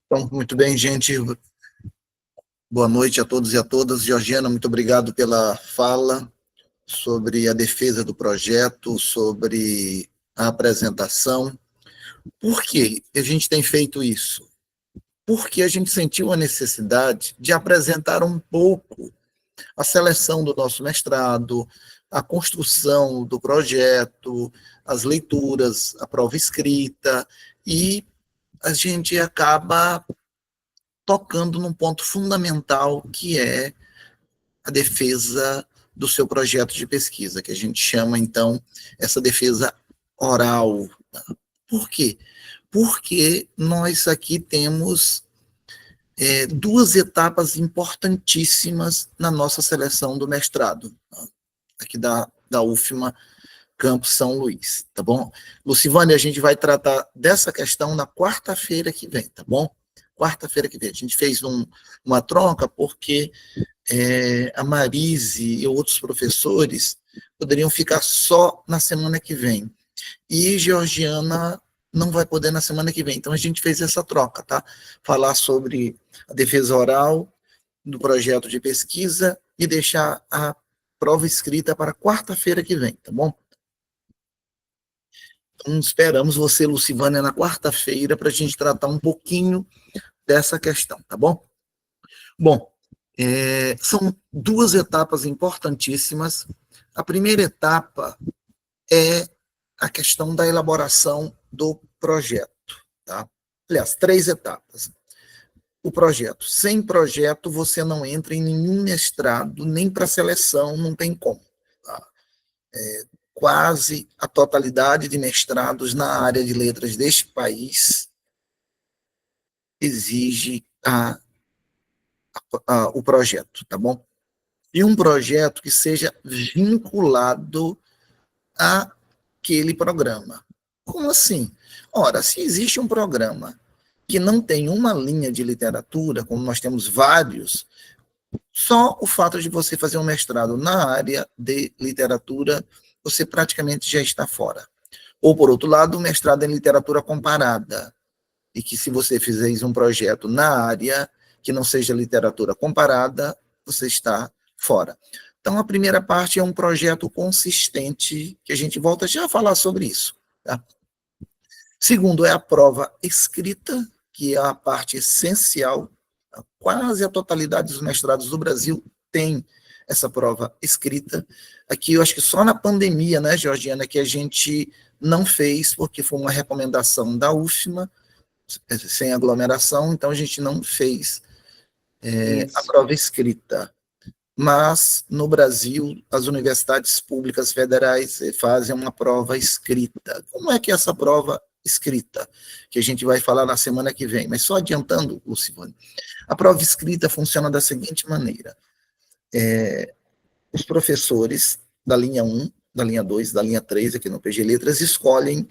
Então, muito bem, gente. Boa noite a todos e a todas. Georgiana, muito obrigado pela fala sobre a defesa do projeto, sobre a apresentação. Por que a gente tem feito isso? Porque a gente sentiu a necessidade de apresentar um pouco a seleção do nosso mestrado, a construção do projeto, as leituras, a prova escrita, e a gente acaba tocando num ponto fundamental, que é a defesa do seu projeto de pesquisa, que a gente chama, então, essa defesa oral. Por quê? Porque nós aqui temos duas etapas importantíssimas na nossa seleção do mestrado, aqui da UFMA, Campus São Luís, tá bom? Lucivane, a gente vai tratar dessa questão na quarta-feira que vem, tá bom? Quarta-feira que vem. A gente fez uma troca porque a Marise e outros professores poderiam ficar só na semana que vem. E Georgiana não vai poder na semana que vem. Então, a gente fez essa troca, tá? Falar sobre a defesa oral do projeto de pesquisa e deixar a prova escrita para quarta-feira que vem, tá bom? Então, esperamos você, Lucivânia, na quarta-feira para a gente tratar um pouquinho dessa questão, tá bom? Bom, são duas etapas importantíssimas. A primeira etapa é a questão da elaboração do projeto. Tá? Aliás, três etapas. O projeto. Sem projeto, você não entra em nenhum mestrado, nem para seleção, não tem como. Tá? Quase a totalidade de mestrados na área de letras deste país exige o projeto, tá bom? E um projeto que seja vinculado àquele programa. Como assim? Ora, se existe um programa que não tem uma linha de literatura, como nós temos vários, só o fato de você fazer um mestrado na área de literatura, você praticamente já está fora. Ou, por outro lado, o mestrado em literatura comparada, e que se você fizer um projeto na área que não seja literatura comparada, você está fora. Então, a primeira parte é um projeto consistente, que a gente volta já a falar sobre isso. Tá? Segundo, é a prova escrita, que é a parte essencial. Quase a totalidade dos mestrados do Brasil tem essa prova escrita. Aqui, eu acho que só na pandemia, né, Georgiana, que a gente não fez, porque foi uma recomendação da UFMA, sem aglomeração, então a gente não fez a prova escrita. Mas, no Brasil, as universidades públicas federais fazem uma prova escrita. Como é que é essa prova escrita? Que a gente vai falar na semana que vem. Mas só adiantando, Lucivane, a prova escrita funciona da seguinte maneira. Os professores da linha 1, da linha 2, da linha 3, aqui no PG Letras, escolhem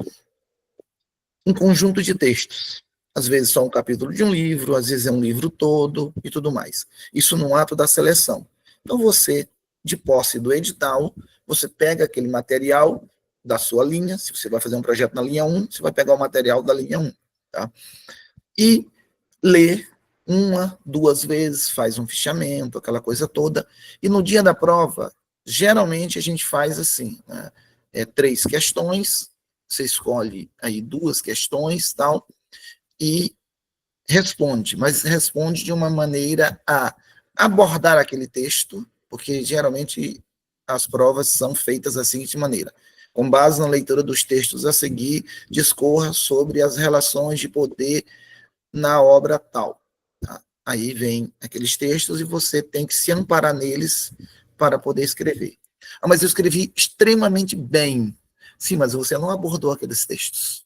um conjunto de textos. Às vezes só um capítulo de um livro, às vezes é um livro todo e tudo mais. Isso no ato da seleção. Então você, de posse do edital, você pega aquele material da sua linha, se você vai fazer um projeto na linha 1, você vai pegar o material da linha 1, tá? E lê uma, duas vezes, faz um fichamento, aquela coisa toda, e no dia da prova, geralmente a gente faz assim, né? 3 questões, você escolhe aí 2 questões, tal, e responde, mas responde de uma maneira a abordar aquele texto, porque geralmente as provas são feitas da seguinte maneira: com base na leitura dos textos a seguir, discorra sobre as relações de poder na obra tal. Tá? Aí vem aqueles textos e você tem que se amparar neles para poder escrever. Ah, mas eu escrevi extremamente bem. Sim, mas você não abordou aqueles textos.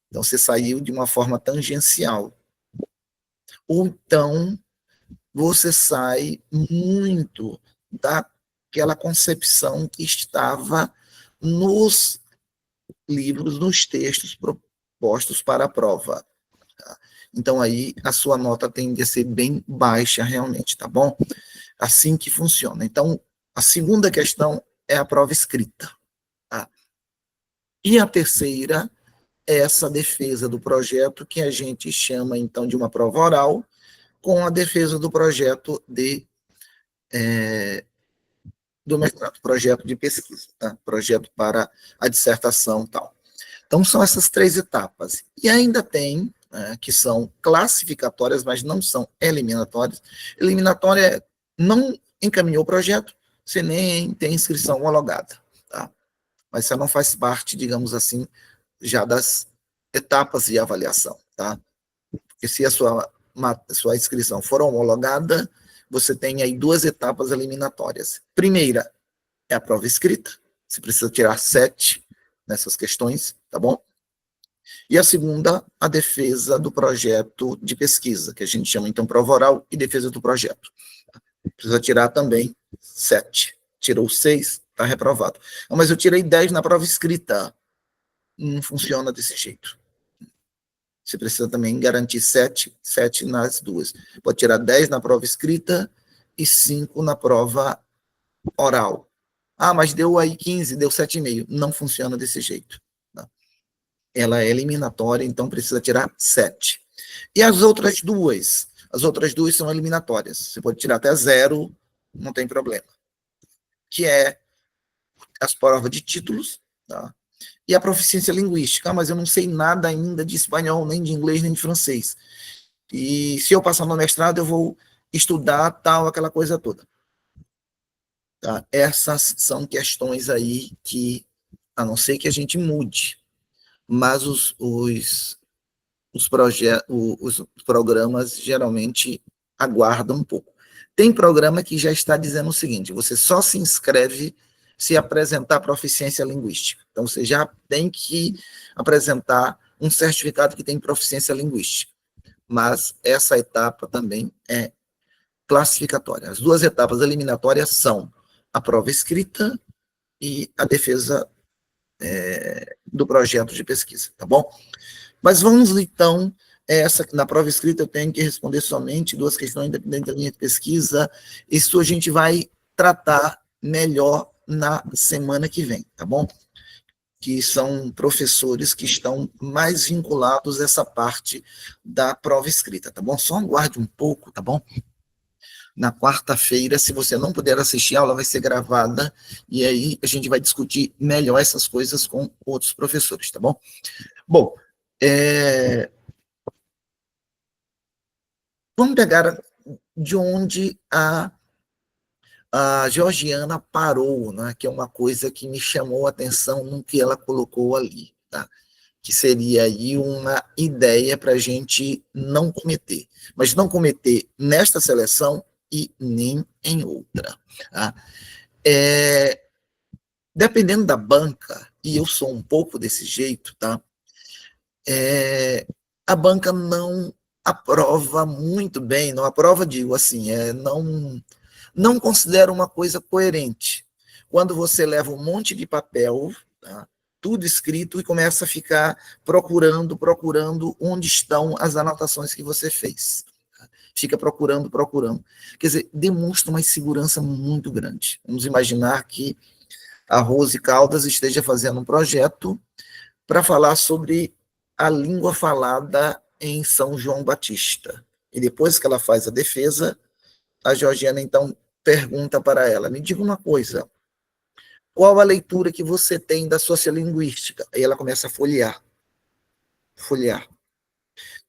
Então, você saiu de uma forma tangencial. Ou então, você sai muito daquela concepção que estava nos livros, nos textos propostos para a prova. Tá? Então, aí, a sua nota tende a ser bem baixa, realmente, tá bom? Assim que funciona. Então, a segunda questão é a prova escrita. Tá? E a terceira essa defesa do projeto, que a gente chama, então, de uma prova oral, com a defesa do projeto do mestrado, projeto de pesquisa, tá? Projeto para a dissertação e tal. Então, são essas 3 etapas. E ainda tem, que são classificatórias, mas não são eliminatórias. Eliminatória é não encaminhou o projeto, você nem tem inscrição homologada, tá? Mas você não faz parte, digamos assim, já das etapas de avaliação, tá? Porque se a sua inscrição for homologada, você tem aí 2 etapas eliminatórias. Primeira é a prova escrita, você precisa tirar 7 nessas questões, tá bom? E a segunda, a defesa do projeto de pesquisa, que a gente chama então prova oral e defesa do projeto. Precisa tirar também 7. Tirou 6, está reprovado. Mas eu tirei 10 na prova escrita. Não funciona desse jeito. Você precisa também garantir 7 nas 2. Pode tirar 10 na prova escrita e 5 na prova oral. Ah, mas deu aí 15, deu 7,5. Não funciona desse jeito. Tá? Ela é eliminatória, então precisa tirar 7. E as outras duas? As outras 2 são eliminatórias. Você pode tirar até 0, não tem problema. Que é as provas de títulos, tá? E a proficiência linguística. Ah, mas eu não sei nada ainda de espanhol, nem de inglês, nem de francês. E se eu passar no mestrado, eu vou estudar tal, aquela coisa toda. Tá? Essas são questões aí que, a não ser que a gente mude, mas os programas geralmente aguardam um pouco. Tem programa que já está dizendo o seguinte: você só se inscreve se apresentar proficiência linguística. Então, você já tem que apresentar um certificado que tem proficiência linguística. Mas essa etapa também é classificatória. As 2 etapas eliminatórias são a prova escrita e a defesa do projeto de pesquisa, tá bom? Mas vamos, então, na prova escrita eu tenho que responder somente 2 questões independente da linha de pesquisa. Isso a gente vai tratar melhor na semana que vem, tá bom? Que são professores que estão mais vinculados a essa parte da prova escrita, tá bom? Só aguarde um pouco, tá bom? Na quarta-feira, se você não puder assistir, a aula vai ser gravada, e aí a gente vai discutir melhor essas coisas com outros professores, tá bom? Bom, vamos pegar de onde a Georgiana parou, né, que é uma coisa que me chamou a atenção no que ela colocou ali, tá? Que seria aí uma ideia para a gente não cometer, mas não cometer nesta seleção e nem em outra. Tá? Dependendo da banca, e eu sou um pouco desse jeito, tá? A banca não aprova muito bem, não aprova, digo assim, não considera uma coisa coerente. Quando você leva um monte de papel, tá, tudo escrito, e começa a ficar procurando onde estão as anotações que você fez. Tá? Fica procurando. Quer dizer, demonstra uma insegurança muito grande. Vamos imaginar que a Rose Caldas esteja fazendo um projeto para falar sobre a língua falada em São João Batista. E depois que ela faz a defesa, a Georgiana, então, pergunta para ela: me diga uma coisa, qual a leitura que você tem da sociolinguística? Aí ela começa a folhear.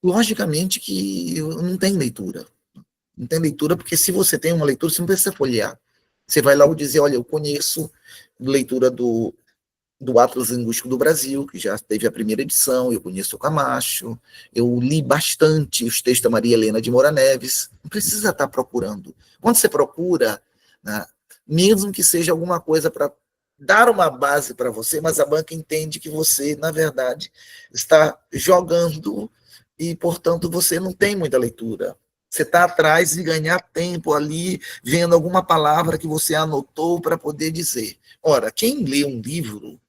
Logicamente que não tem leitura. Não tem leitura, porque se você tem uma leitura, você não precisa folhear. Você vai logo dizer: olha, eu conheço leitura do Atlas Linguístico do Brasil, que já teve a primeira edição, eu conheço o Camacho, eu li bastante os textos da Maria Helena de Moura Neves. Não precisa estar procurando. Quando você procura, né, mesmo que seja alguma coisa para dar uma base para você, mas a banca entende que você, na verdade, está jogando e, portanto, você não tem muita leitura. Você está atrás de ganhar tempo ali, vendo alguma palavra que você anotou para poder dizer. Ora, quem lê um livro,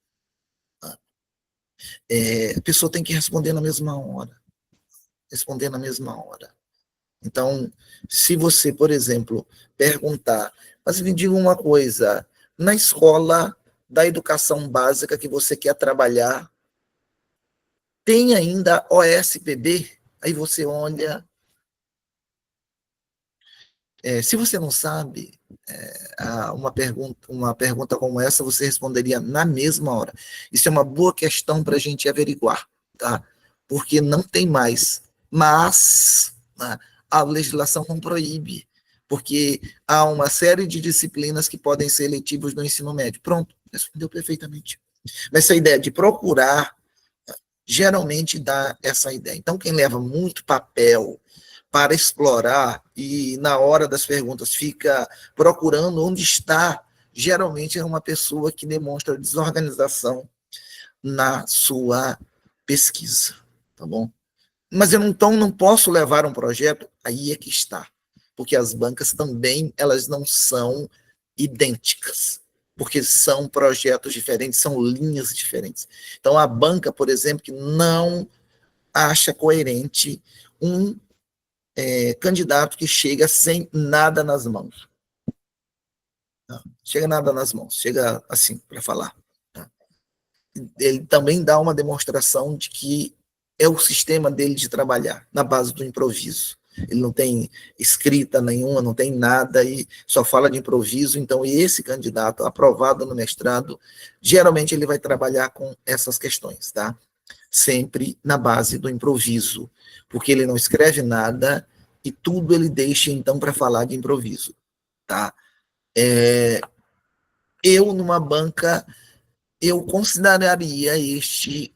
a pessoa tem que responder na mesma hora. Então, se você, por exemplo, perguntar, mas me diga uma coisa, na escola da educação básica que você quer trabalhar, Tem ainda OSPB, aí você olha. Se você não sabe, uma pergunta como essa, você responderia na mesma hora. Isso é uma boa questão para a gente averiguar, tá? Porque não tem mais. Mas, né, a legislação não proíbe, porque há uma série de disciplinas que podem ser letivas no ensino médio. Pronto, respondeu perfeitamente. Mas essa ideia de procurar geralmente dá essa ideia. Então, quem leva muito papel para explorar e na hora das perguntas fica procurando onde está, geralmente é uma pessoa que demonstra desorganização na sua pesquisa, tá bom? Mas eu então não posso levar um projeto, aí é que está, porque as bancas também elas não são idênticas, porque são projetos diferentes, são linhas diferentes. Então a banca, por exemplo, que não acha coerente um candidato que chega sem nada nas mãos. Tá? Chega nada nas mãos, chega assim para falar. Tá? Ele também dá uma demonstração de que é o sistema dele de trabalhar, na base do improviso. Ele não tem escrita nenhuma, não tem nada e só fala de improviso. Então, esse candidato aprovado no mestrado, geralmente ele vai trabalhar com essas questões, tá? Sempre na base do improviso, porque ele não escreve nada e tudo ele deixa, então, para falar de improviso, tá? Eu, numa banca, eu consideraria este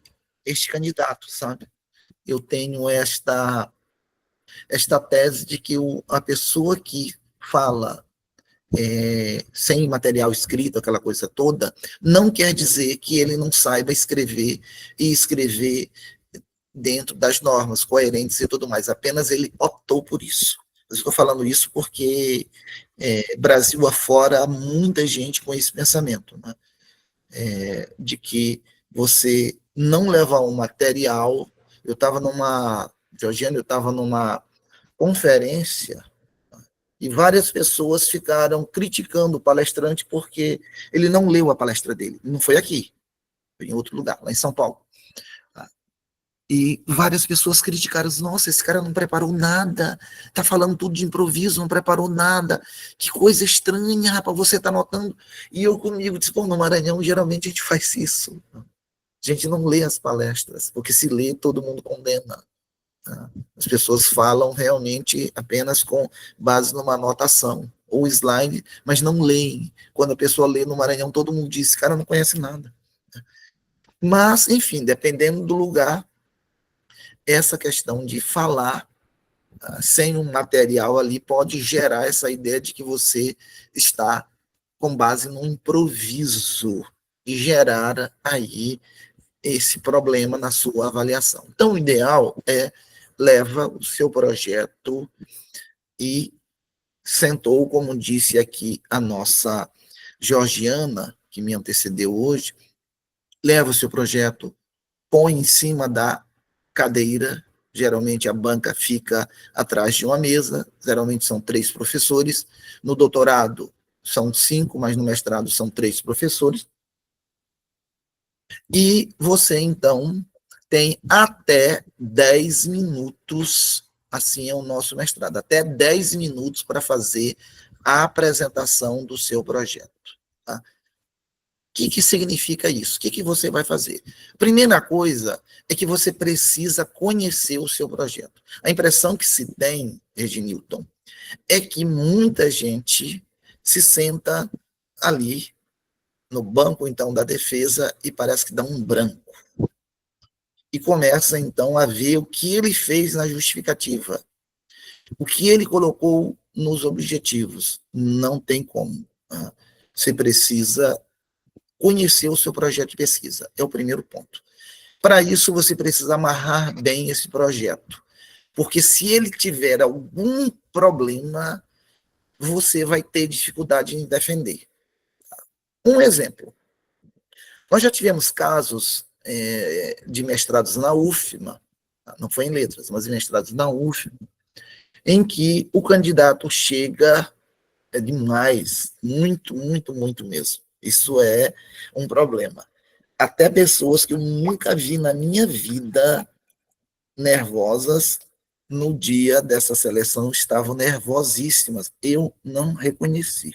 candidato, sabe? Eu tenho esta tese de que a pessoa que fala sem material escrito, aquela coisa toda, não quer dizer que ele não saiba escrever e escrever dentro das normas coerentes e tudo mais, apenas ele optou por isso. Eu estou falando isso porque Brasil afora há muita gente com esse pensamento, né? De que você não levar um material. Eu estava Georgiano, eu estava numa conferência e várias pessoas ficaram criticando o palestrante porque ele não leu a palestra dele. Não foi aqui, foi em outro lugar, lá em São Paulo. E várias pessoas criticaram, nossa, esse cara não preparou nada, tá falando tudo de improviso, não preparou nada, que coisa estranha, rapaz, você tá notando. E eu comigo disse, pô, no Maranhão geralmente a gente faz isso. A gente não lê as palestras, porque se lê, todo mundo condena. Tá? As pessoas falam realmente apenas com base numa anotação, ou slide, mas não leem. Quando a pessoa lê no Maranhão, todo mundo diz, esse cara não conhece nada. Mas, enfim, dependendo do lugar, essa questão de falar sem um material ali pode gerar essa ideia de que você está com base no improviso e gerar aí esse problema na sua avaliação. Então, o ideal é leva o seu projeto e sentou, como disse aqui a nossa Georgiana, que me antecedeu hoje, leva o seu projeto, põe em cima da cadeira, geralmente a banca fica atrás de uma mesa, geralmente são 3 professores, no doutorado são 5, mas no mestrado são 3 professores, e você, então, tem até 10 minutos, assim é o nosso mestrado, até 10 minutos para fazer a apresentação do seu projeto. Tá? O que significa isso? O que você vai fazer? Primeira coisa é que você precisa conhecer o seu projeto. A impressão que se tem, Reginilton, é que muita gente se senta ali no banco, então, da defesa e parece que dá um branco. E começa, então, a ver o que ele fez na justificativa, o que ele colocou nos objetivos. Não tem como. Tá? Você precisa conhecer o seu projeto de pesquisa. É o primeiro ponto. Para isso, você precisa amarrar bem esse projeto. Porque se ele tiver algum problema, você vai ter dificuldade em defender. Um exemplo. Nós já tivemos casos de mestrados na UFMA, não foi em letras, mas em mestrados na UFMA, em que o candidato chega demais, muito, muito, muito mesmo. Isso é um problema. Até pessoas que eu nunca vi na minha vida nervosas, no dia dessa seleção estavam nervosíssimas. Eu não reconheci.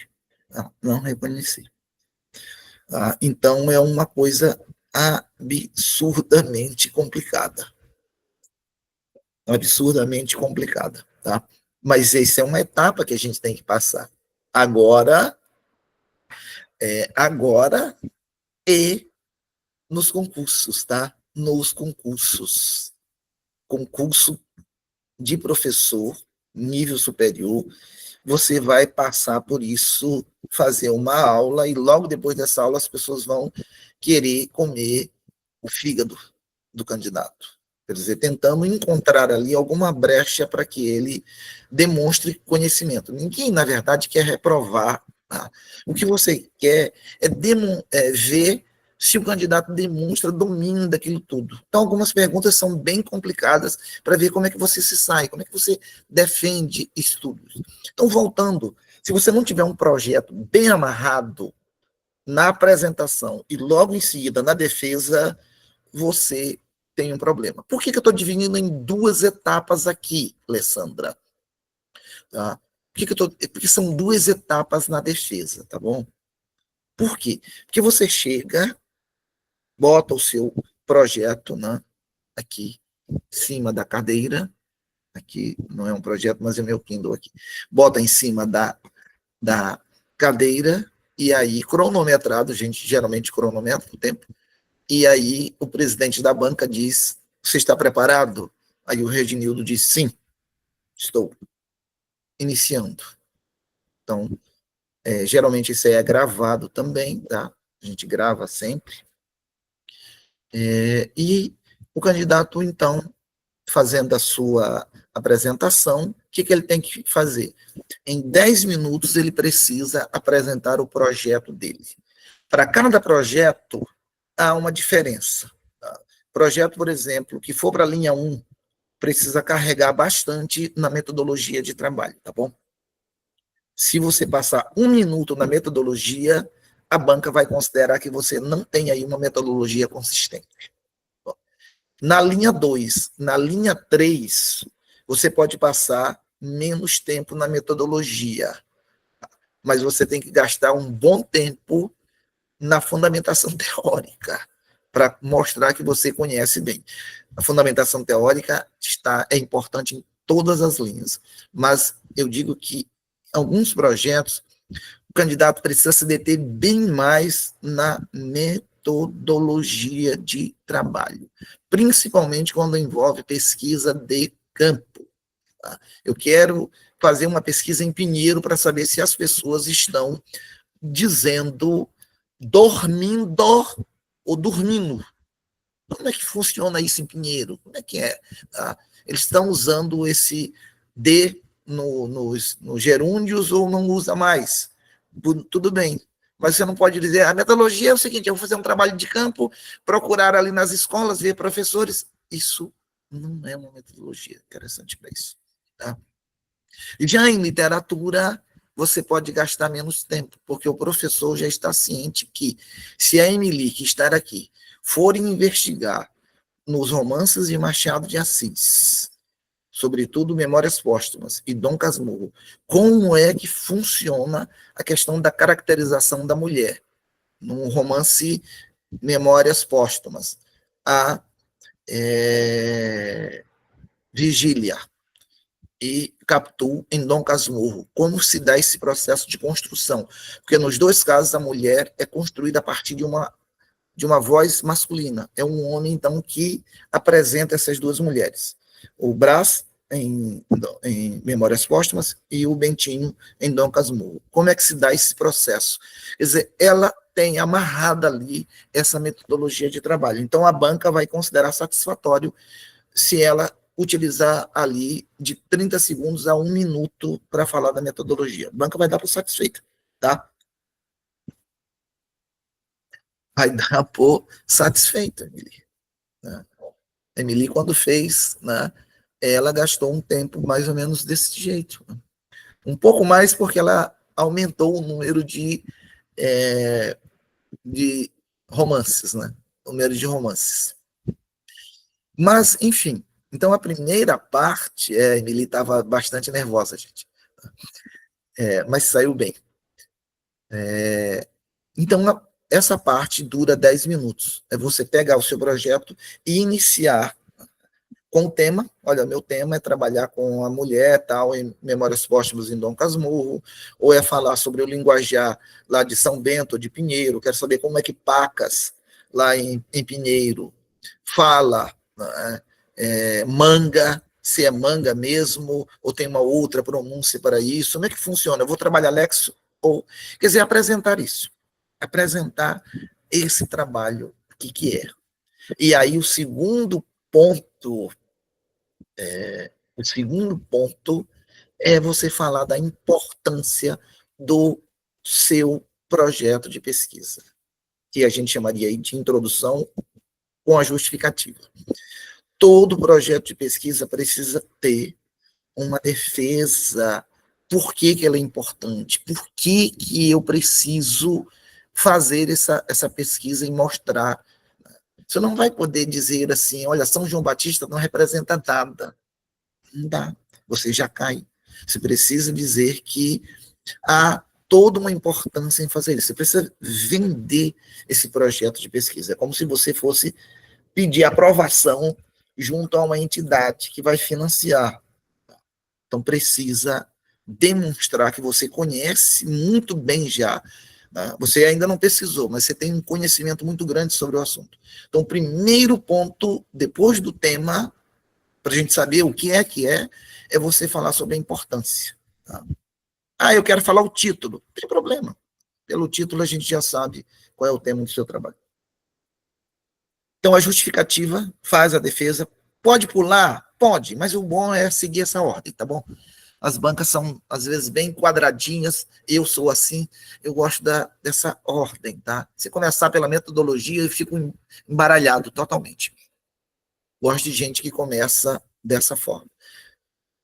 Não reconheci. Então, é uma coisa absurdamente complicada. Absurdamente complicada. Tá? Mas essa é uma etapa que a gente tem que passar. Agora e nos concursos, tá? Nos concursos. Concurso de professor, nível superior, você vai passar por isso, fazer uma aula, e logo depois dessa aula as pessoas vão querer comer o fígado do candidato. Quer dizer, tentando encontrar ali alguma brecha para que ele demonstre conhecimento. Ninguém, na verdade, quer reprovar. Tá? O que você quer é ver se o candidato demonstra domínio daquilo tudo. Então, algumas perguntas são bem complicadas para ver como é que você se sai, como é que você defende estudos. Então, voltando, se você não tiver um projeto bem amarrado na apresentação e logo em seguida na defesa, você tem um problema. Por que eu estou dividindo em duas etapas aqui, Alessandra? Tá? Porque são duas etapas na defesa, tá bom? Por quê? Porque você chega, bota o seu projeto, né, aqui em cima da cadeira, aqui não é um projeto, mas é meu Kindle aqui, bota em cima da cadeira, e aí cronometrado, a gente geralmente cronometra o tempo, e aí o presidente da banca diz, você está preparado? Aí o Reginildo diz, sim, estou iniciando. Então, geralmente isso aí é gravado também, tá? A gente grava sempre. E o candidato, então, fazendo a sua apresentação, o que ele tem que fazer? Em 10 minutos, ele precisa apresentar o projeto dele. Para cada projeto, há uma diferença. Tá? Projeto, por exemplo, que for para a linha 1, precisa carregar bastante na metodologia de trabalho, tá bom? Se você passar 1 minuto na metodologia, a banca vai considerar que você não tem aí uma metodologia consistente. Na linha 2, na linha 3, você pode passar menos tempo na metodologia, mas você tem que gastar um bom tempo na fundamentação teórica, para mostrar que você conhece bem. A fundamentação teórica é importante em todas as linhas, mas eu digo que alguns projetos, o candidato precisa se deter bem mais na metodologia de trabalho, principalmente quando envolve pesquisa de campo. Tá? Eu quero fazer uma pesquisa em Pinheiro para saber se as pessoas estão dizendo dormindo ou dormindo. Como é que funciona isso em Pinheiro? Como é que é? Tá? Eles estão usando esse D nos gerúndios ou não usa mais? Tudo bem. Mas você não pode dizer, a metodologia é o seguinte, eu vou fazer um trabalho de campo, procurar ali nas escolas, ver professores. Isso não é uma metodologia interessante para isso. Tá? Já em literatura, você pode gastar menos tempo, porque o professor já está ciente que, se a Emily, que está aqui, for investigar nos romances de Machado de Assis, sobretudo Memórias Póstumas e Dom Casmurro, como é que funciona a questão da caracterização da mulher num romance Memórias Póstumas, a Vigília e Capitu em Dom Casmurro. Como se dá esse processo de construção? Porque nos dois casos a mulher é construída a partir de uma voz masculina. É um homem, então, que apresenta essas duas mulheres. O Brás em Memórias Póstumas e o Bentinho em Dom Casmurro. Como é que se dá esse processo? Quer dizer, ela tem amarrada ali essa metodologia de trabalho. Então, a banca vai considerar satisfatório se ela utilizar ali de 30 segundos a 1 minuto para falar da metodologia. A banca vai dar por satisfeita, tá? Vai dar por satisfeita, Emily. Né? Emily, quando fez, né, ela gastou um tempo mais ou menos desse jeito. Né? Um pouco mais porque ela aumentou o número de romances, né? número de romances. Mas, enfim, então a primeira parte, a Emily estava bastante nervosa, gente, mas saiu bem. Então, essa parte dura 10 minutos. É você pegar o seu projeto e iniciar com o tema. Olha, meu tema é trabalhar com a mulher, tal, em Memórias Póstumas em Dom Casmurro, ou é falar sobre o linguajar lá de São Bento, de Pinheiro, quero saber como é que Pacas, lá em Pinheiro, fala, né, manga, se é manga mesmo, ou tem uma outra pronúncia para isso, como é que funciona? Eu vou trabalhar lexo, ou, quer dizer, apresentar isso, apresentar esse trabalho, o que é. E aí ponto o segundo ponto é você falar da importância do seu projeto de pesquisa, que a gente chamaria de introdução com a justificativa. Todo projeto de pesquisa precisa ter uma defesa. Por que ela é importante? Por que eu preciso fazer essa pesquisa e mostrar? Você não vai poder dizer assim, olha, São João Batista não representa nada. Não dá. Você já cai. Você precisa dizer que há toda uma importância em fazer isso. Você precisa vender esse projeto de pesquisa. É como se você fosse pedir aprovação junto a uma entidade que vai financiar. Então, precisa demonstrar que você conhece muito bem já. Né? Você ainda não pesquisou, mas você tem um conhecimento muito grande sobre o assunto. Então, o primeiro ponto, depois do tema, para a gente saber o que é você falar sobre a importância. Tá? Eu quero falar o título. Não tem problema. Pelo título a gente já sabe qual é o tema do seu trabalho. Então a justificativa faz a defesa. Pode pular? Pode, mas o bom é seguir essa ordem, tá bom? As bancas são, às vezes, bem quadradinhas. Eu sou assim, eu gosto dessa ordem, tá? Se começar pela metodologia, eu fico embaralhado totalmente. Gosto de gente que começa dessa forma.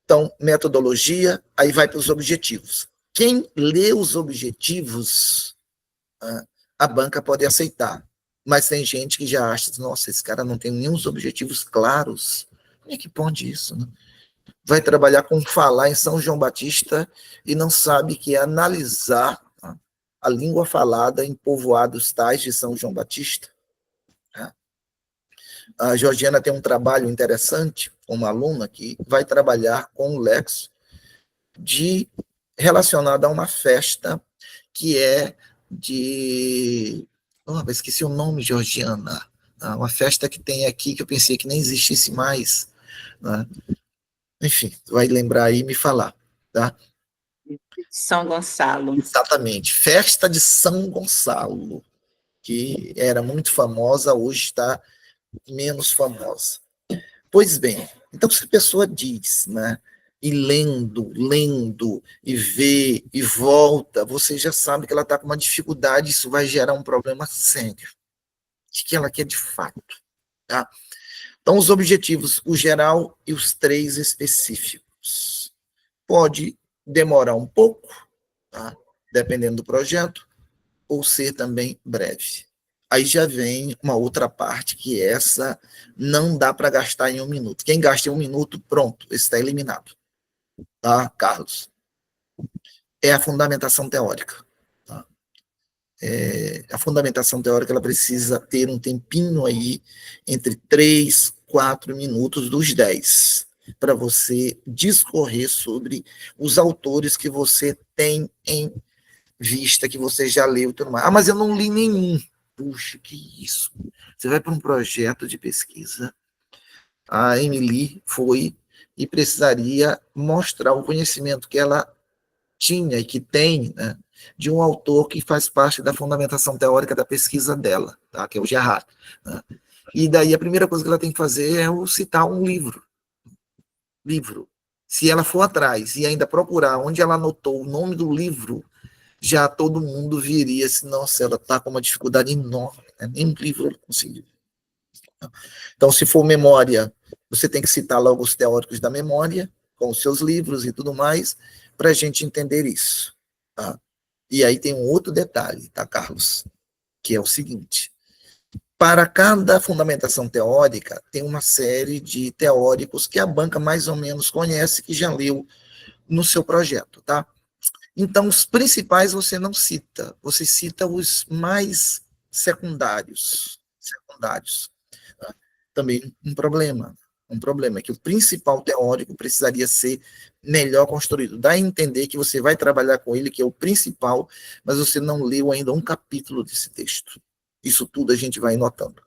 Então, metodologia, aí vai para os objetivos. Quem lê os objetivos, a banca pode aceitar. Mas tem gente que já acha, nossa, esse cara não tem nenhum objetivos claros. Como é que pode isso? Né? Vai trabalhar com falar em São João Batista e não sabe que é analisar a língua falada em povoados tais de São João Batista. A Georgiana tem um trabalho interessante, uma aluna que vai trabalhar com o Lexo relacionado a uma festa que é de... esqueci o nome, Georgiana. Uma festa que tem aqui que eu pensei que nem existisse mais. Né? Enfim, vai lembrar aí e me falar. Tá? São Gonçalo. Exatamente. Festa de São Gonçalo, que era muito famosa, hoje está menos famosa. Pois bem, então se a pessoa diz, né, e lendo, e vê, e volta, você já sabe que ela está com uma dificuldade, isso vai gerar um problema sério. O que ela quer de fato. Tá? Então, os objetivos, o geral e os 3 específicos. Pode demorar um pouco, tá? Dependendo do projeto, ou ser também breve. Aí já vem uma outra parte, que essa não dá para gastar em 1 minuto. Quem gasta em 1 minuto, pronto, esse está eliminado. Tá, Carlos? É a fundamentação teórica. Tá? A fundamentação teórica ela precisa ter um tempinho aí, entre 3, 4 minutos dos 10, para você discorrer sobre os autores que você tem em vista, que você já leu e tudo mais. Mas eu não li nenhum. Puxa, que isso. Você vai para um projeto de pesquisa. A Emily foi e precisaria mostrar o conhecimento que ela tinha e que tem, né, de um autor que faz parte da fundamentação teórica da pesquisa dela, tá, que é o Gerard. Né? E daí a primeira coisa que ela tem que fazer é citar um livro. Se ela for atrás e ainda procurar onde ela anotou o nome do livro, já todo mundo viria assim, nossa, ela está com uma dificuldade enorme, né? Nem um livro ela conseguiu. Então, se for memória, você tem que citar logo os teóricos da memória, com os seus livros e tudo mais, para a gente entender isso. Tá? E aí tem um outro detalhe, tá, Carlos? Que é o seguinte, Para cada fundamentação teórica, tem uma série de teóricos que a banca mais ou menos conhece, que já leu no seu projeto, tá? Então, os principais você não cita, você cita os mais secundários. Tá? Também um problema é que o principal teórico precisaria ser melhor construído. Dá a entender que você vai trabalhar com ele, que é o principal, mas você não leu ainda um capítulo desse texto. Isso tudo a gente vai notando.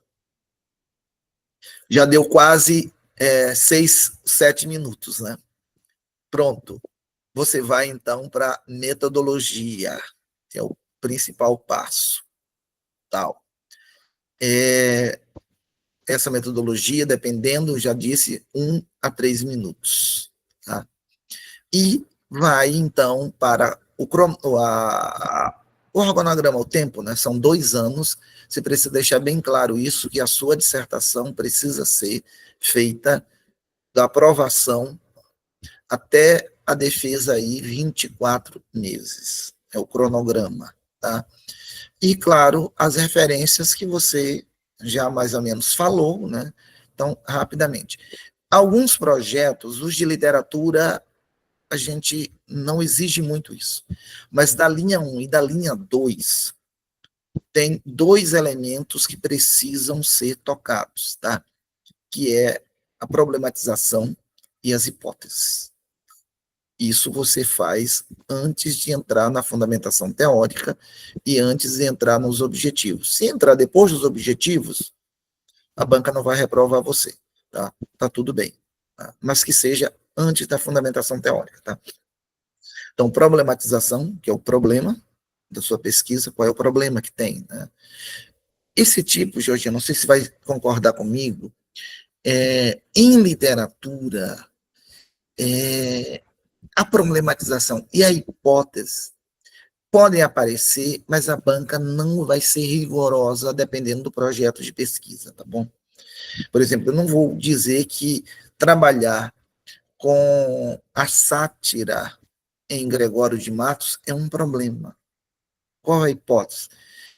Já deu quase 6, 7 minutos, né? Pronto. Você vai, então, para metodologia, que é o principal passo. Tal. Essa metodologia, dependendo, já disse, 1 a 3 minutos. Tá? E vai, então, para o organograma, o tempo, né? São 2 anos. Você precisa deixar bem claro isso, que a sua dissertação precisa ser feita da aprovação até a defesa aí 24 meses. É o cronograma, tá? E, claro, as referências que você já mais ou menos falou, né? Então, rapidamente. Alguns projetos, os de literatura, a gente não exige muito isso. Mas da linha 1 e da linha 2, tem 2 elementos que precisam ser tocados, tá? Que é a problematização e as hipóteses. Isso você faz antes de entrar na fundamentação teórica e antes de entrar nos objetivos. Se entrar depois dos objetivos, a banca não vai reprovar você, tá? Tá tudo bem. Tá? Mas que seja antes da fundamentação teórica, tá? Então, problematização, que é o problema da sua pesquisa, qual é o problema que tem, né? Esse tipo, Jorge, não sei se vai concordar comigo, em literatura, a problematização e a hipótese podem aparecer, mas a banca não vai ser rigorosa dependendo do projeto de pesquisa, tá bom? Por exemplo, eu não vou dizer que trabalhar com a sátira em Gregório de Matos é um problema. Qual a hipótese?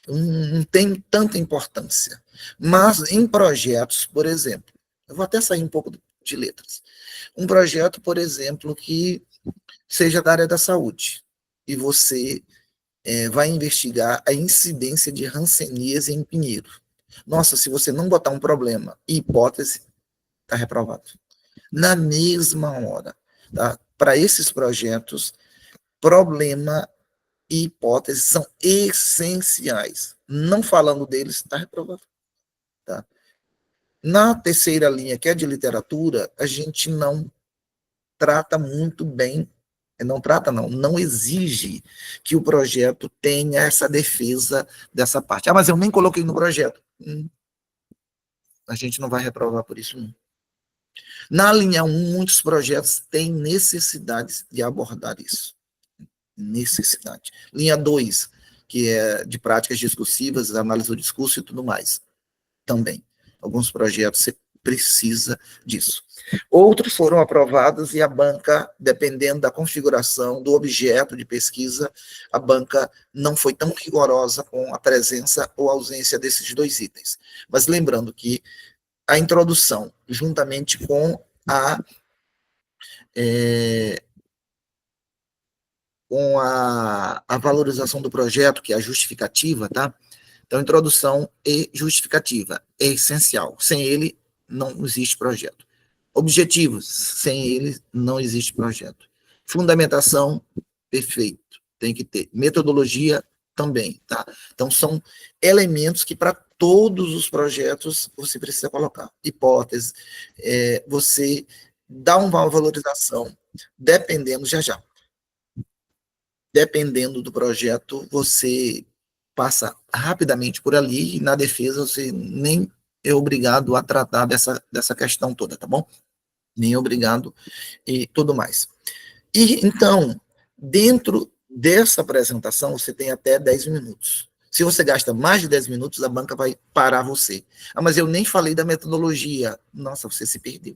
Não tem tanta importância. Mas em projetos, por exemplo, eu vou até sair um pouco de letras. Um projeto, por exemplo, que seja da área da saúde, e você vai investigar a incidência de hanseníase em Pinheiro. Nossa, se você não botar um problema e hipótese, está reprovado. Na mesma hora. Tá? Para esses projetos, problema e hipótese são essenciais. Não falando deles, está reprovado. Tá? Na terceira linha, que é de literatura, a gente não trata muito bem, não exige que o projeto tenha essa defesa dessa parte. Ah, mas eu nem coloquei no projeto. A gente não vai reprovar por isso, não. Na linha 1, muitos projetos têm necessidade de abordar isso. Necessidade. Linha 2, que é de práticas discursivas, análise do discurso e tudo mais. Também. Alguns projetos você precisa disso. Outros foram aprovados e a banca, dependendo da configuração do objeto de pesquisa, a banca não foi tão rigorosa com a presença ou ausência desses 2 itens. Mas lembrando que a introdução, juntamente com a valorização do projeto, que é a justificativa, tá? Então, introdução e justificativa é essencial. Sem ele, não existe projeto. Objetivos, sem ele, não existe projeto. Fundamentação, perfeito, tem que ter. Metodologia, também, tá? Então, são elementos que, para todos os projetos, você precisa colocar. Hipótese, você dá uma valorização, dependendo, já. Dependendo do projeto, você passa rapidamente por ali e na defesa você nem é obrigado a tratar dessa questão toda, tá bom? Nem é obrigado e tudo mais. E, então, dentro dessa apresentação, você tem até 10 minutos. Se você gasta mais de 10 minutos, a banca vai parar você. Ah, mas eu nem falei da metodologia. Nossa, você se perdeu.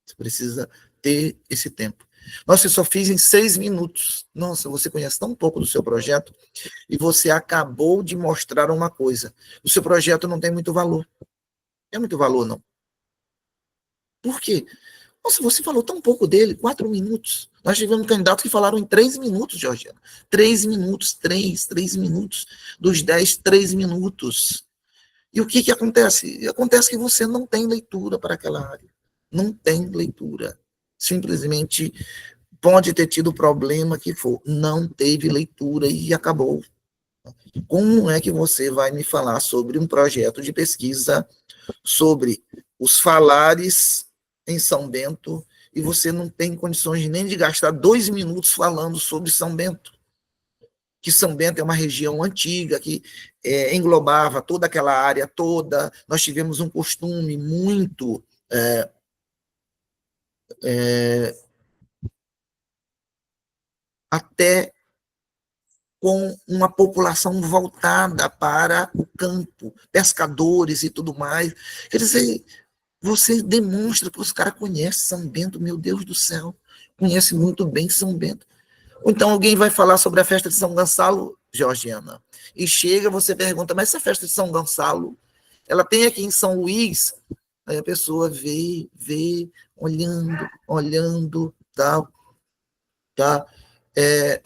Você precisa ter esse tempo. Nossa, eu só fiz em 6 minutos. Nossa, você conhece tão pouco do seu projeto e você acabou de mostrar uma coisa. O seu projeto não tem muito valor. Não tem muito valor, não. Por quê? Nossa, você falou tão pouco dele, 4 minutos. Nós tivemos candidatos que falaram em 3 minutos, Georgiana. 3 minutos, 3 minutos. Dos 10, 3 minutos. E o que, que acontece? Acontece que você não tem leitura para aquela área. Não tem leitura. Simplesmente pode ter tido o problema que for. Não teve leitura e acabou. Como é que você vai me falar sobre um projeto de pesquisa sobre os falares em São Bento e você não tem condições nem de gastar 2 minutos falando sobre São Bento? Que São Bento é uma região antiga, que englobava toda aquela área toda. Nós tivemos um costume muito até com uma população voltada para o campo, pescadores e tudo mais. Quer dizer, você demonstra que os caras conhecem São Bento, meu Deus do céu, conhece muito bem São Bento. Ou então alguém vai falar sobre a festa de São Gonçalo, Georgiana, e chega, você pergunta, mas essa festa de São Gonçalo, ela tem aqui em São Luís? Aí a pessoa vê, olhando, tal, tá? É,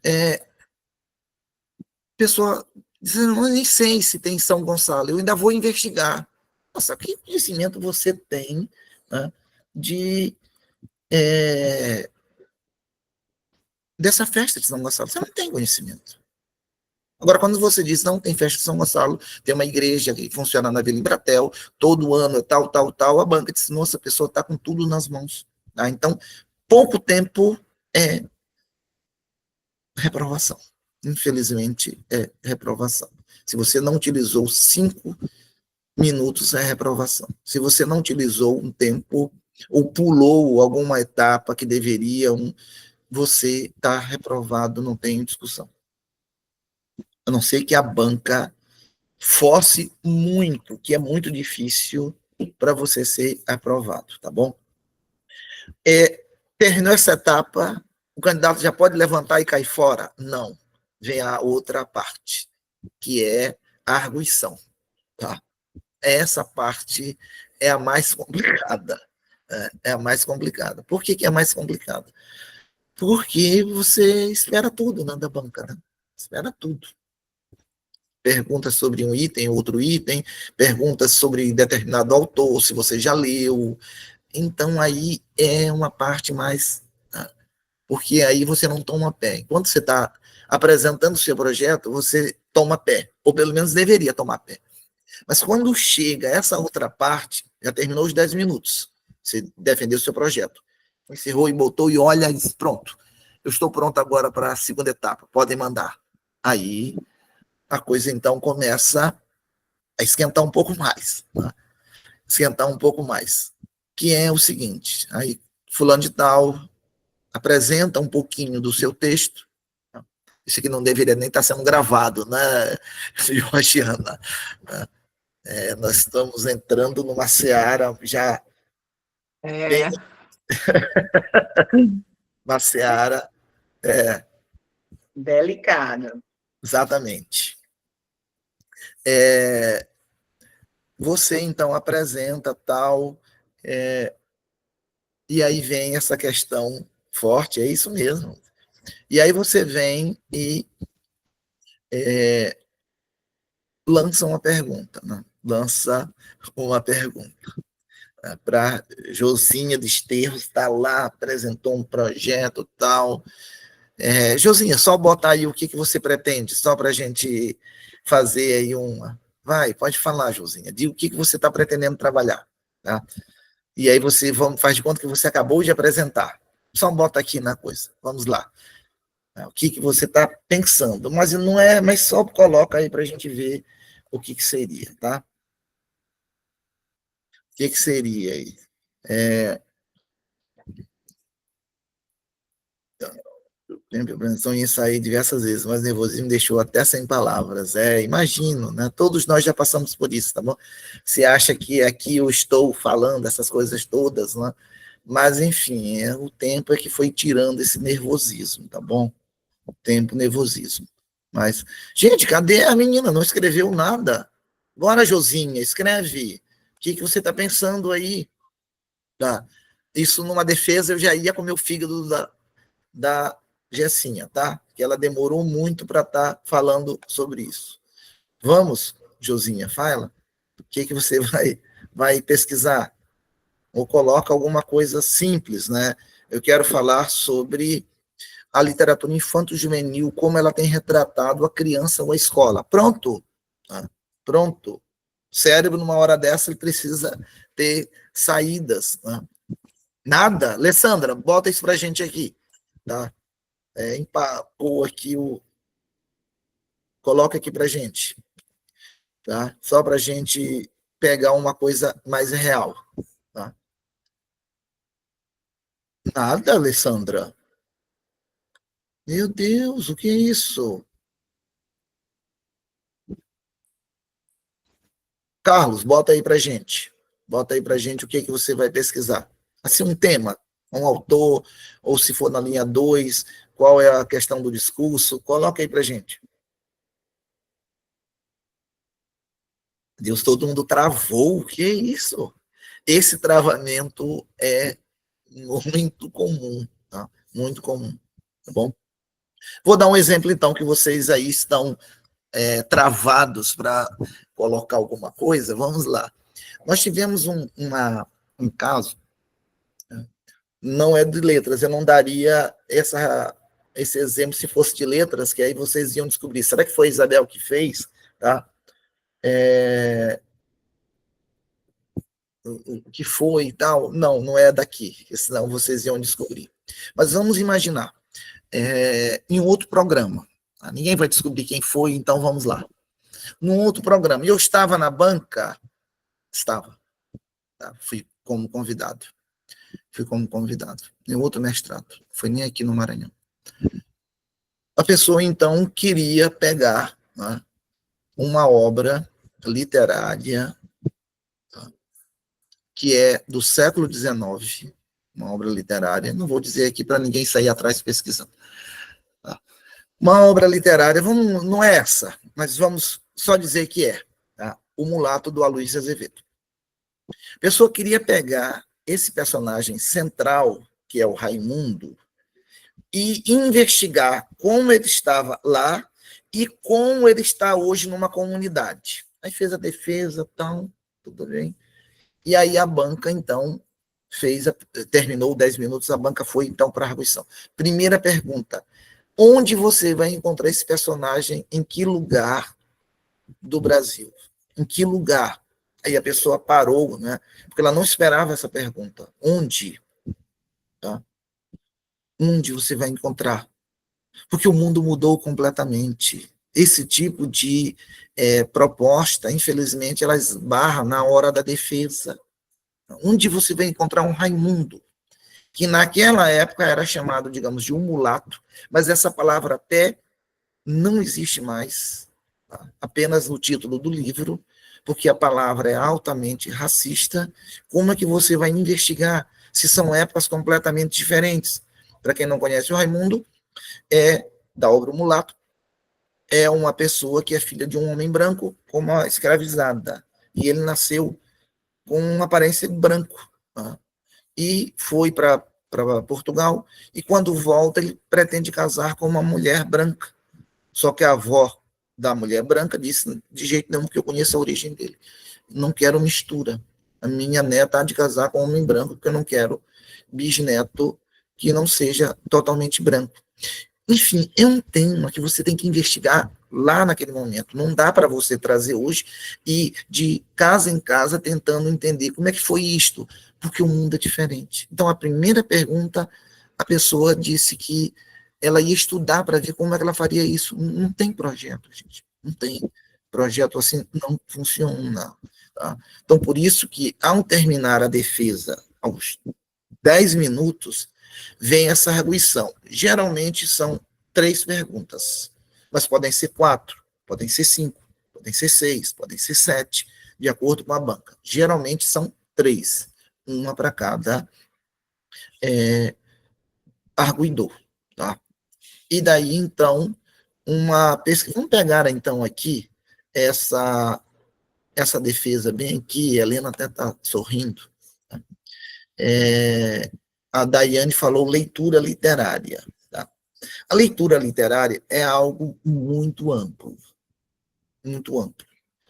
é, pessoa dizendo, eu nem sei se tem São Gonçalo, eu ainda vou investigar. Nossa, que conhecimento você tem, né, de dessa festa de São Gonçalo? Você não tem conhecimento. Agora, quando você diz não tem festa de São Gonçalo, tem uma igreja que funciona na Vila Embratel, todo ano é tal, a banca diz, nossa, a pessoa está com tudo nas mãos. Tá? Então, pouco tempo é reprovação. Infelizmente, é reprovação. Se você não utilizou 5 minutos, é reprovação. Se você não utilizou um tempo ou pulou alguma etapa que deveria, você está reprovado, não tem discussão. A não ser que a banca force muito, que é muito difícil para você ser aprovado, tá bom? Terminou essa etapa, o candidato já pode levantar e cair fora? Não. Vem a outra parte, que é a arguição, tá? Essa parte é a mais complicada. É a mais complicada. Por que, que é a mais complicada? Porque você espera tudo, né, da banca, né? Espera tudo. Perguntas sobre um item, outro item, perguntas sobre determinado autor, se você já leu. Então, aí é uma parte mais. Porque aí você não toma pé. Enquanto você está apresentando o seu projeto, você toma pé, ou pelo menos deveria tomar pé. Mas quando chega essa outra parte, já terminou os 10 minutos, você defendeu o seu projeto, encerrou e botou e olha e diz, pronto, eu estou pronto agora para a segunda etapa, podem mandar. Aí a coisa então começa a esquentar um pouco mais, tá? Esquentar um pouco mais, que é o seguinte, aí fulano de tal apresenta um pouquinho do seu texto, isso aqui não deveria nem estar sendo gravado, né, Georgiana? Nós estamos entrando numa seara já bem, É, uma seara, é, delicado. exatamente. É, você então apresenta tal, é, e aí vem essa questão forte, é isso mesmo. E aí você vem e lança uma pergunta, né? Lança uma pergunta. Para Josinha de Esterros, está lá, apresentou um projeto tal. Josinha, só botar aí o que você pretende, só para a gente fazer aí uma. Vai, pode falar, Josinha, de o que você está pretendendo trabalhar. Tá? E aí você faz de conta que você acabou de apresentar. Só bota aqui na coisa. Vamos lá. O que você está pensando. Mas não é, mas só coloca aí para a gente ver o que seria, tá? O que seria aí? É, Sonhei em sair diversas vezes, mas o nervosismo me deixou até sem palavras. Imagino, né? Todos nós já passamos por isso, tá bom? Você acha que aqui eu estou falando essas coisas todas, né? Mas, enfim, o tempo é que foi tirando esse nervosismo, tá bom? O tempo, nervosismo. Mas, gente, cadê a menina? Não escreveu nada. Bora, Josinha, escreve. O que você está pensando aí? Tá? Isso numa defesa eu já ia com o meu fígado da Gessinha, tá? Que ela demorou muito para estar falando sobre isso. Vamos, Josinha, fala. O que você vai pesquisar? Ou coloca alguma coisa simples, né? Eu quero falar sobre a literatura infanto-juvenil, como ela tem retratado a criança ou a escola. Pronto. Tá? Pronto. O cérebro, numa hora dessa, ele precisa ter saídas. Né? Nada. Alessandra, bota isso pra gente aqui. Tá? Empapou aqui coloca aqui pra gente. Tá? Só pra gente pegar uma coisa mais real. Tá? Nada, Alessandra. Meu Deus, o que é isso? Carlos, bota aí pra gente. Bota aí pra gente o que você vai pesquisar. Assim, um tema, um autor, ou se for na linha 2, qual é a questão do discurso, coloca aí pra gente. Deus, todo mundo travou, o que é isso? Esse travamento é muito comum, tá? Muito comum, tá bom? Vou dar um exemplo, então, que vocês aí estão travados para colocar alguma coisa. Vamos lá. Nós tivemos um caso, não é de letras, eu não daria esse exemplo se fosse de letras, que aí vocês iam descobrir. Será que foi a Isabel que fez? Tá? O que foi e tal? Não, não é daqui, senão vocês iam descobrir. Mas vamos imaginar, em outro programa. Tá? Ninguém vai descobrir quem foi, então vamos lá. Num outro programa. E eu estava na banca, estava, tá? Fui como convidado. Em outro mestrado. Foi nem aqui no Maranhão. A pessoa, então, queria pegar, né, uma obra literária, tá, que é do século XIX, uma obra literária, não vou dizer aqui para ninguém sair atrás pesquisando. Tá? Uma obra literária, não é essa, mas vamos só dizer que é, tá? O Mulato, do Aloysio Azevedo. A pessoa queria pegar esse personagem central, que é o Raimundo, e investigar como ele estava lá e como ele está hoje numa comunidade. Aí fez a defesa, tal, tudo bem. E aí a banca, então, terminou 10 minutos, a banca foi, então, para a arguição. Primeira pergunta, onde você vai encontrar esse personagem, em que lugar do Brasil? Em que lugar? Aí a pessoa parou, né? Porque ela não esperava essa pergunta. Onde? Tá? Onde você vai encontrar? Porque o mundo mudou completamente. Esse tipo de proposta, infelizmente, ela esbarra na hora da defesa. Onde você vai encontrar um Raimundo, que naquela época era chamado, digamos, de um mulato, mas essa palavra até não existe mais, tá? Apenas no título do livro, porque a palavra é altamente racista. Como é que você vai investigar se são épocas completamente diferentes? Para quem não conhece o Raimundo, da obra O Mulato, é uma pessoa que é filha de um homem branco com uma escravizada. E ele nasceu com uma aparência branco. Tá? E foi para Portugal, e quando volta, ele pretende casar com uma mulher branca. Só que a avó da mulher branca disse, de jeito nenhum, que eu conheço a origem dele. Não quero mistura. A minha neta há de casar com um homem branco, porque eu não quero bisneto que não seja totalmente branco. Enfim, é um tema que você tem que investigar lá naquele momento. Não dá para você trazer hoje e de casa em casa tentando entender como é que foi isto, porque o mundo é diferente. Então, a primeira pergunta, a pessoa disse que ela ia estudar para ver como é que ela faria isso. Não tem projeto, gente. Não tem projeto assim, não funciona. Tá? Então, por isso que, ao terminar a defesa, aos 10 minutos, vem essa arguição. Geralmente são 3 perguntas, mas podem ser 4, podem ser 5, podem ser 6, podem ser 7, de acordo com a banca. Geralmente são 3, uma para cada arguidor. Tá? E daí, então, uma pesquisa. Vamos pegar, então, aqui essa defesa bem aqui, a Helena até está sorrindo. Tá? A Daiane falou leitura literária. Tá? A leitura literária é algo muito amplo. Muito amplo.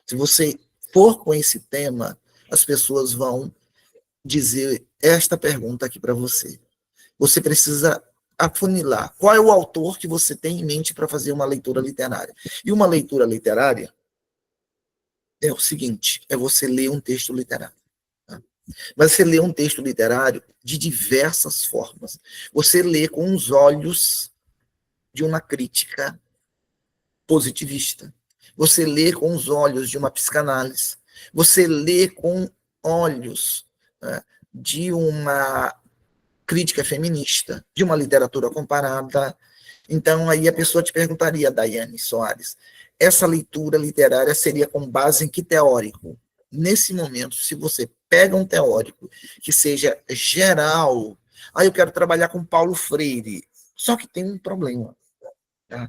Se você for com esse tema, as pessoas vão dizer esta pergunta aqui para você. Você precisa afunilar. Qual é o autor que você tem em mente para fazer uma leitura literária? E uma leitura literária é o seguinte, é você ler um texto literário. Tá? Mas você lê um texto literário de diversas formas. Você lê com os olhos de uma crítica positivista. Você lê com os olhos de uma psicanálise. Você lê com olhos, né, de uma crítica feminista, de uma literatura comparada. Então, aí a pessoa te perguntaria, Daiane Soares, essa leitura literária seria com base em que teórico? Nesse momento, se você pega um teórico que seja geral, eu quero trabalhar com Paulo Freire, só que tem um problema. Tá?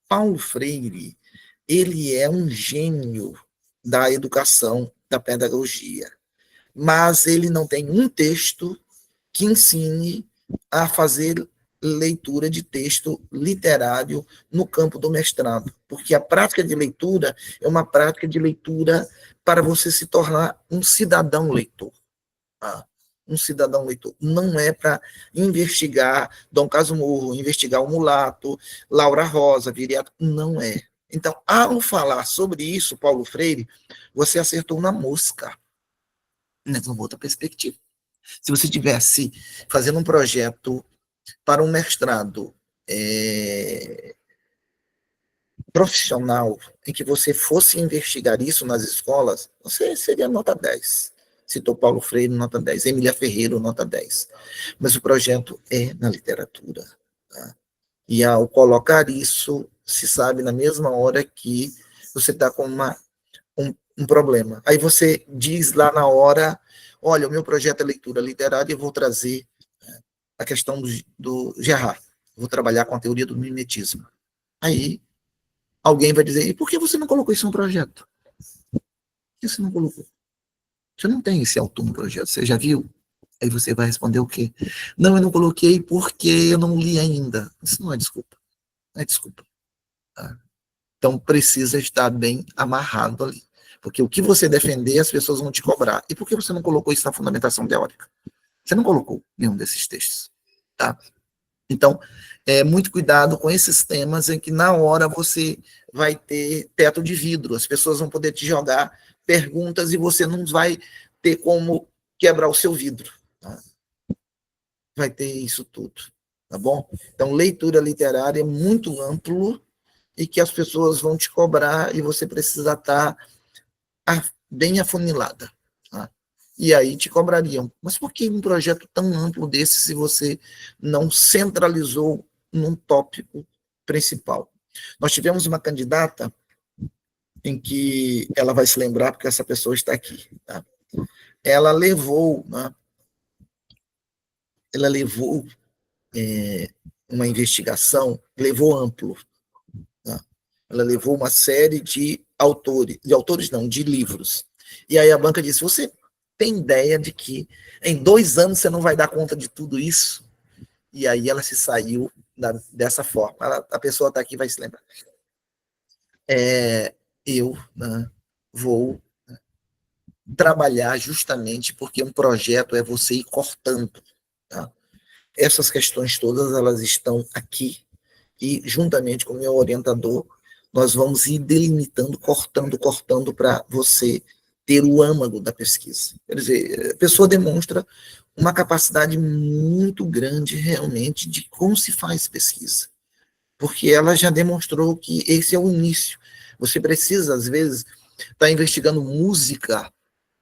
Paulo Freire, ele é um gênio da educação, da pedagogia, mas ele não tem um texto que ensine a fazer leitura de texto literário no campo do mestrado, porque a prática de leitura é uma prática de leitura para você se tornar um cidadão leitor. Um cidadão leitor. Não é para investigar Dom Casmurro, investigar o Mulato, Laura Rosa, Viriato, não é. Então, ao falar sobre isso, Paulo Freire, você acertou na mosca, nessa outra perspectiva. Se você tivesse fazendo um projeto para um mestrado profissional, em que você fosse investigar isso nas escolas, você seria nota 10. Citou Paulo Freire, nota 10. Emília Ferreira, nota 10. Mas o projeto é na literatura. Tá? E ao colocar isso, se sabe na mesma hora que você está com um problema. Aí você diz lá na hora, olha, o meu projeto é leitura literária, eu vou trazer a questão do Gerard. Vou trabalhar com a teoria do mimetismo. Aí alguém vai dizer, e por que você não colocou isso no projeto? Por que você não colocou? Você não tem esse autor no projeto, você já viu? Aí você vai responder o quê? Não, eu não coloquei porque eu não li ainda. Isso não é desculpa. Não é desculpa. Tá? Então precisa estar bem amarrado ali. Porque o que você defender, as pessoas vão te cobrar. E por que você não colocou isso na fundamentação teórica? Você não colocou nenhum desses textos. Tá? Então, muito cuidado com esses temas em que na hora você vai ter teto de vidro. As pessoas vão poder te jogar perguntas e você não vai ter como quebrar o seu vidro. Tá? Vai ter isso tudo. Tá bom? Então, leitura literária é muito amplo e que as pessoas vão te cobrar e você precisa estar bem afunilada. Tá? E aí te cobrariam. Mas por que um projeto tão amplo desse se você não centralizou num tópico principal? Nós tivemos uma candidata em que ela vai se lembrar, porque essa pessoa está aqui. Tá? Ela levou uma investigação, levou amplo. Tá? Ela levou uma série de autores não, de livros. E aí a banca disse, você tem ideia de que em 2 anos você não vai dar conta de tudo isso? E aí ela se saiu dessa forma. A pessoa está aqui vai se lembrar. Eu vou trabalhar justamente porque um projeto é você ir cortando. Tá? Essas questões todas, elas estão aqui e juntamente com o meu orientador, nós vamos ir delimitando, cortando para você ter o âmago da pesquisa. Quer dizer, a pessoa demonstra uma capacidade muito grande realmente de como se faz pesquisa, porque ela já demonstrou que esse é o início. Você precisa, às vezes, estar investigando música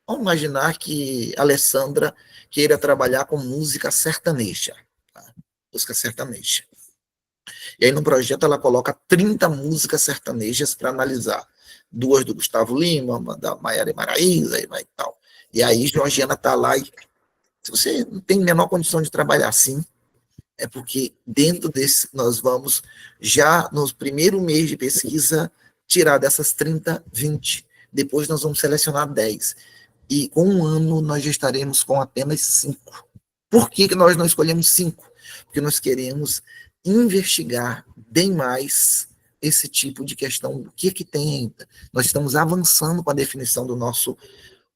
Vamos imaginar que a Alessandra queira trabalhar com música sertaneja. Tá? Música sertaneja. E aí, no projeto, ela coloca 30 músicas sertanejas para analisar. 2 do Gustavo Lima, uma da Maiara e Maraíza, e vai e tal. E aí, Georgiana está lá e se você não tem a menor condição de trabalhar assim, é porque dentro desse nós vamos, já no primeiro mês de pesquisa, tirar dessas 30, 20. Depois nós vamos selecionar 10. E com um ano nós já estaremos com apenas 5. Por que nós não escolhemos 5? Porque nós queremos investigar bem mais esse tipo de questão, o que tem ainda. Nós estamos avançando com a definição do nosso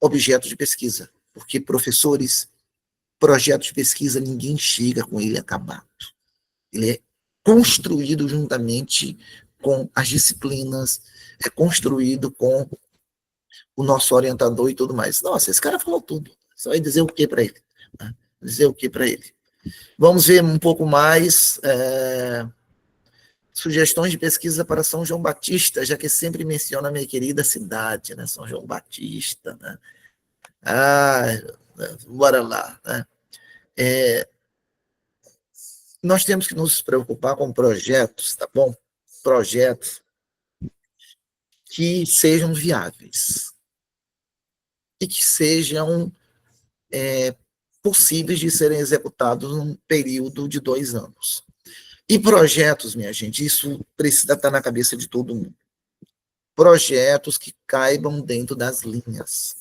objeto de pesquisa, porque professores, projeto de pesquisa, ninguém chega com ele acabado. Ele é construído juntamente com as disciplinas, é construído com o nosso orientador e tudo mais. Nossa, esse cara falou tudo. Você vai dizer o que para ele? Dizer o que para ele? Vamos ver um pouco mais sugestões de pesquisa para São João Batista, já que sempre menciona a minha querida cidade, né? São João Batista, né? Bora lá, né? Nós temos que nos preocupar com projetos, tá bom? Projetos que sejam viáveis e que sejam possíveis de serem executados num período de 2 anos. E projetos, minha gente, isso precisa estar na cabeça de todo mundo. Projetos que caibam dentro das linhas.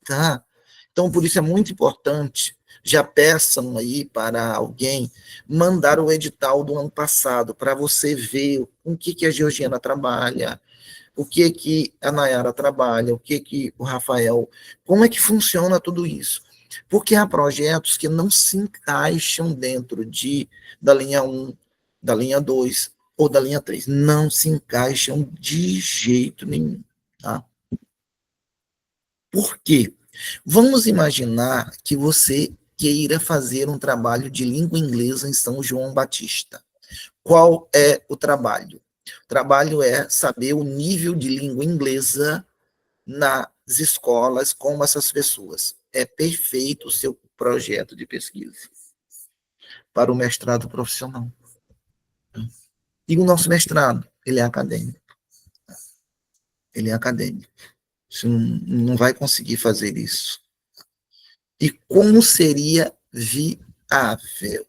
Tá? Então, por isso é muito importante, já peçam aí para alguém mandar o edital do ano passado, para você ver com o que a Georgiana trabalha, o que a Nayara trabalha, o que o Rafael, como é que funciona tudo isso. Porque há projetos que não se encaixam dentro da linha 1, da linha 2 ou da linha 3. Não se encaixam de jeito nenhum. Tá? Por quê? Vamos imaginar que você queira fazer um trabalho de língua inglesa em São João Batista. Qual é o trabalho? O trabalho é saber o nível de língua inglesa nas escolas com essas pessoas. É perfeito o seu projeto de pesquisa para o mestrado profissional. E o nosso mestrado, ele é acadêmico. Ele é acadêmico. Você não vai conseguir fazer isso. E como seria viável?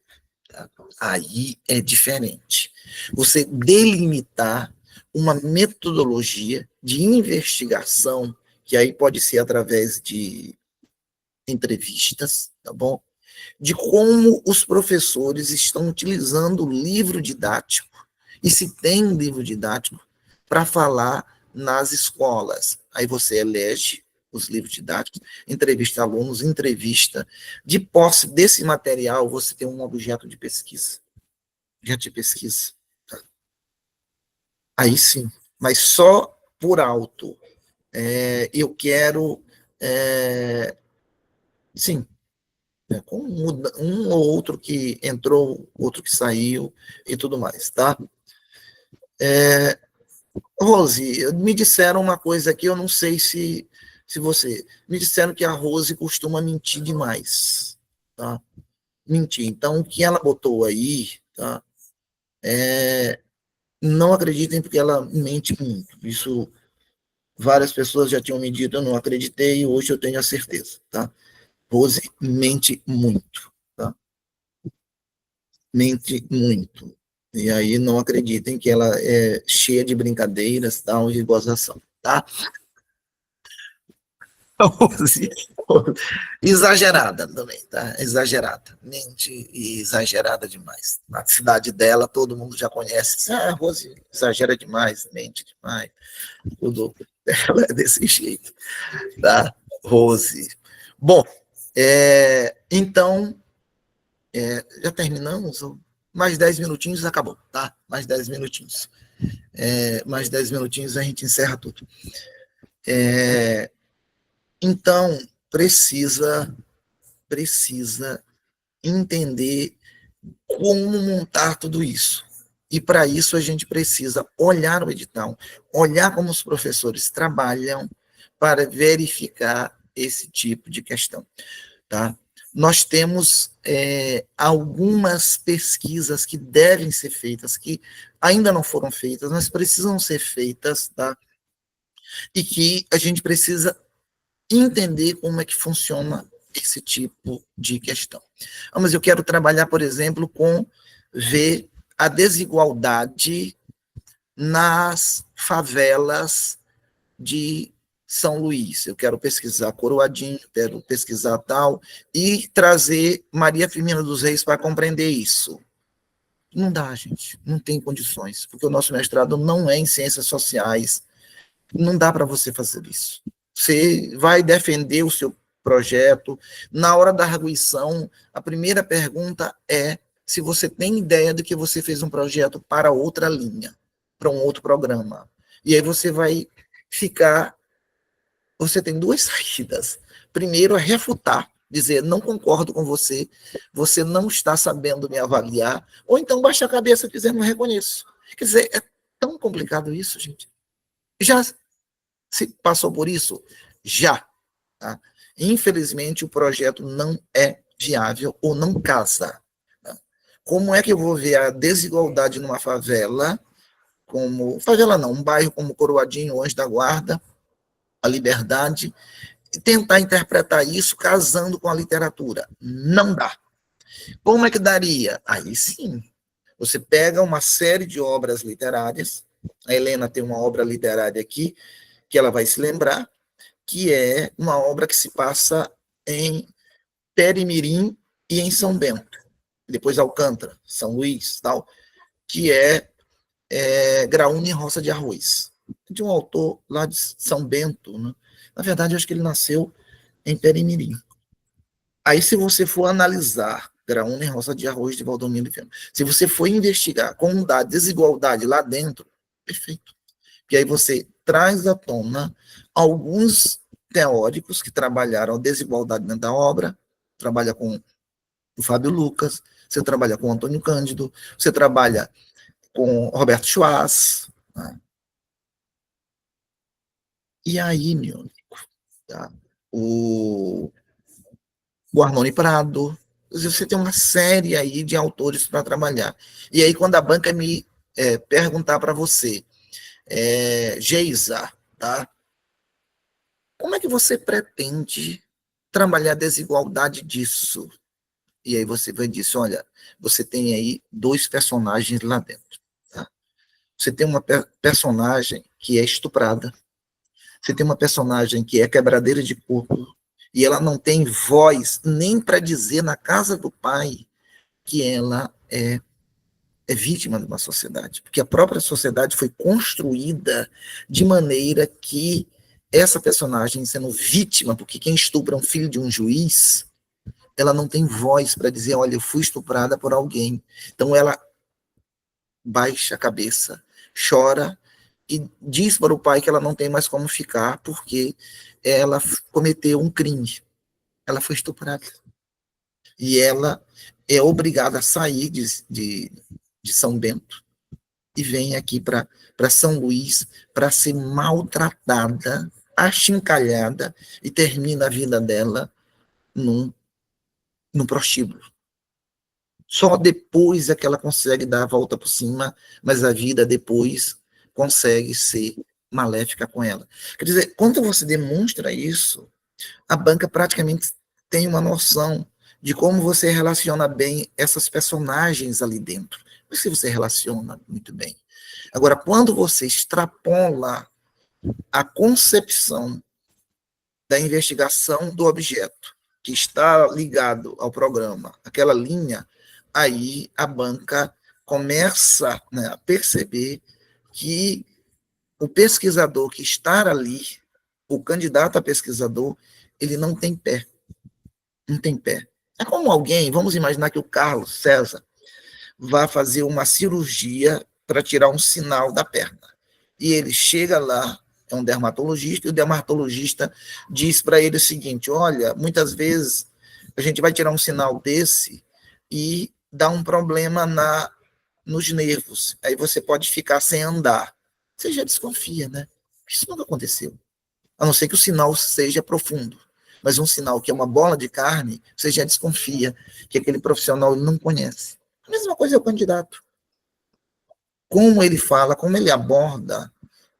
Aí é diferente. Você delimitar uma metodologia de investigação, que aí pode ser através de entrevistas, tá bom? De como os professores estão utilizando o livro didático, e se tem livro didático, para falar nas escolas. Aí você elege os livros didáticos, entrevista alunos, entrevista. De posse desse material, você tem um objeto de pesquisa. Objeto de pesquisa. Aí sim, mas só por alto. Eu quero... sim, com um ou outro que entrou, outro que saiu e tudo mais, tá? Rose, me disseram uma coisa aqui, eu não sei se você... Me disseram que a Rose costuma mentir demais, tá? Mentir. Então, o que ela botou aí, tá? Não acreditem porque ela mente muito. Isso, várias pessoas já tinham me dito, eu não acreditei, e hoje eu tenho a certeza, tá? Rose mente muito, tá? Mente muito. E aí não acreditem que ela é cheia de brincadeiras, tal, de gozação, tá? Exagerada também, tá? Exagerada. Mente exagerada demais. Na cidade dela, todo mundo já conhece. Rose exagera demais, mente demais. Tudo. Ela é desse jeito, tá? Rose. Bom, então, já terminamos? Mais 10 minutinhos, acabou, tá? Mais 10 minutinhos. Mais 10 minutinhos a gente encerra tudo. Então, precisa entender como montar tudo isso. E para isso a gente precisa olhar o edital, olhar como os professores trabalham, para verificar esse tipo de questão, tá? Nós temos algumas pesquisas que devem ser feitas, que ainda não foram feitas, mas precisam ser feitas, tá? E que a gente precisa entender como é que funciona esse tipo de questão. Mas eu quero trabalhar, por exemplo, com ver a desigualdade nas favelas de São Luís. Eu quero pesquisar Coroadinho, quero pesquisar tal, e trazer Maria Firmina dos Reis para compreender isso. Não dá, gente, não tem condições, porque o nosso mestrado não é em ciências sociais, não dá para você fazer isso. Você vai defender o seu projeto, na hora da arguição, a primeira pergunta é se você tem ideia de que você fez um projeto para outra linha, para um outro programa. E aí você vai ficar. Você tem duas saídas. Primeiro é refutar, dizer, não concordo com você, você não está sabendo me avaliar, ou então baixa a cabeça e dizer, não reconheço. Quer dizer, é tão complicado isso, gente. Já se passou por isso? Já. Tá? Infelizmente, o projeto não é viável ou não casa. Tá? Como é que eu vou ver a desigualdade numa favela, favela não, um bairro como Coroadinho, Anjo da Guarda, a Liberdade, e tentar interpretar isso casando com a literatura? Não dá. Como é que daria? Aí sim, você pega uma série de obras literárias, a Helena tem uma obra literária aqui, que ela vai se lembrar, que é uma obra que se passa em Terimirim e em São Bento, depois Alcântara, São Luís, tal, que Graúna e Roça de Arroz, de um autor lá de São Bento, né? Na verdade, acho que ele nasceu em Terimirim. Aí, se você for analisar Graúna e Roça de Arroz de Valdomiro Ferreira, se você for investigar como dá desigualdade lá dentro, perfeito. Porque aí você traz à tona alguns teóricos que trabalharam a desigualdade dentro da obra, trabalha com o Fábio Lucas, você trabalha com o Antônio Cândido, você trabalha com o Roberto Schwartz, né? E aí, meu amigo, tá? O Arnone Prado, você tem uma série aí de autores para trabalhar. E aí, quando a banca me perguntar para você, Geisa, tá? Como é que você pretende trabalhar a desigualdade disso? E aí você vai dizer, olha, você tem aí dois personagens lá dentro. Tá? Você tem uma personagem que é estuprada, você tem uma personagem que é quebradeira de corpo, e ela não tem voz nem para dizer na casa do pai que ela é vítima de uma sociedade, porque a própria sociedade foi construída de maneira que essa personagem, sendo vítima, porque quem estupra é um filho de um juiz, ela não tem voz para dizer, olha, eu fui estuprada por alguém. Então ela baixa a cabeça, chora e diz para o pai que ela não tem mais como ficar porque ela cometeu um crime. Ela foi estuprada. E ela é obrigada a sair de São Bento e vem aqui para São Luís para ser maltratada, achincalhada e termina a vida dela num prostíbulo. Só depois é que ela consegue dar a volta por cima, mas a vida depois consegue ser maléfica com ela. Quer dizer, quando você demonstra isso, a banca praticamente tem uma noção de como você relaciona bem essas personagens ali dentro. Não sei se você relaciona muito bem. Agora, quando você extrapola a concepção da investigação do objeto que está ligado ao programa, aquela linha, aí a banca começa, né, a perceber que o pesquisador que está ali, o candidato a pesquisador, ele não tem pé. Não tem pé. É como alguém, vamos imaginar que o Carlos César vá fazer uma cirurgia para tirar um sinal da perna. E ele chega lá, é um dermatologista, e o dermatologista diz para ele o seguinte, olha, muitas vezes a gente vai tirar um sinal desse e dá um problema nos nervos. Aí você pode ficar sem andar. Você já desconfia, né? Isso nunca aconteceu. A não ser que o sinal seja profundo. mas um sinal que é uma bola de carne, você já desconfia que aquele profissional não conhece. A mesma coisa é o candidato. Como ele fala, como ele aborda,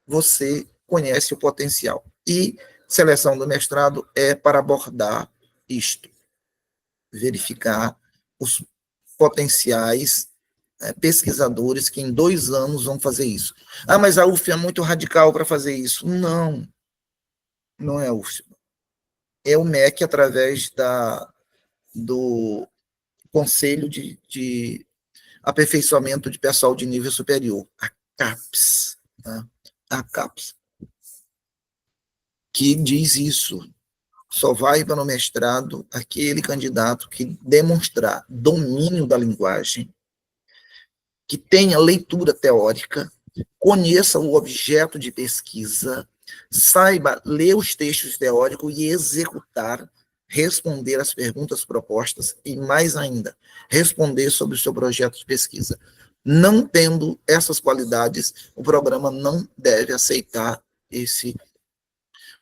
você conhece o potencial. E seleção do mestrado é para abordar isto, verificar os potenciais pesquisadores que em 2 anos vão fazer isso. Ah, mas a UF é muito radical para fazer isso. Não, não é a UF. É o MEC através do Conselho de Aperfeiçoamento de Pessoal de Nível Superior, a CAPES, tá? A CAPES, que diz isso. Só vai para o mestrado aquele candidato que demonstrar domínio da linguagem, que tenha leitura teórica, conheça o objeto de pesquisa, saiba ler os textos teóricos e executar, responder às perguntas propostas e, mais ainda, responder sobre o seu projeto de pesquisa. Não tendo essas qualidades, o programa não deve aceitar esse,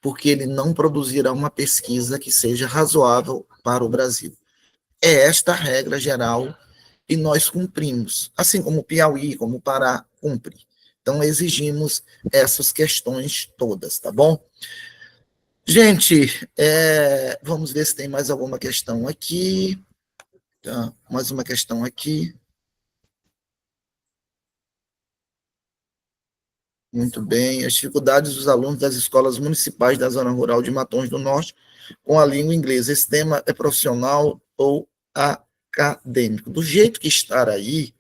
porque ele não produzirá uma pesquisa que seja razoável para o Brasil. É esta a regra geral e nós cumprimos, assim como o Piauí, como o Pará cumpre. Então, exigimos essas questões todas, tá bom? Gente, vamos ver se tem mais alguma questão aqui. Tá, mais uma questão aqui. Muito bem. As dificuldades dos alunos das escolas municipais da zona rural de Matões do Norte com a língua inglesa. Esse tema é profissional ou acadêmico? Do jeito que está aí,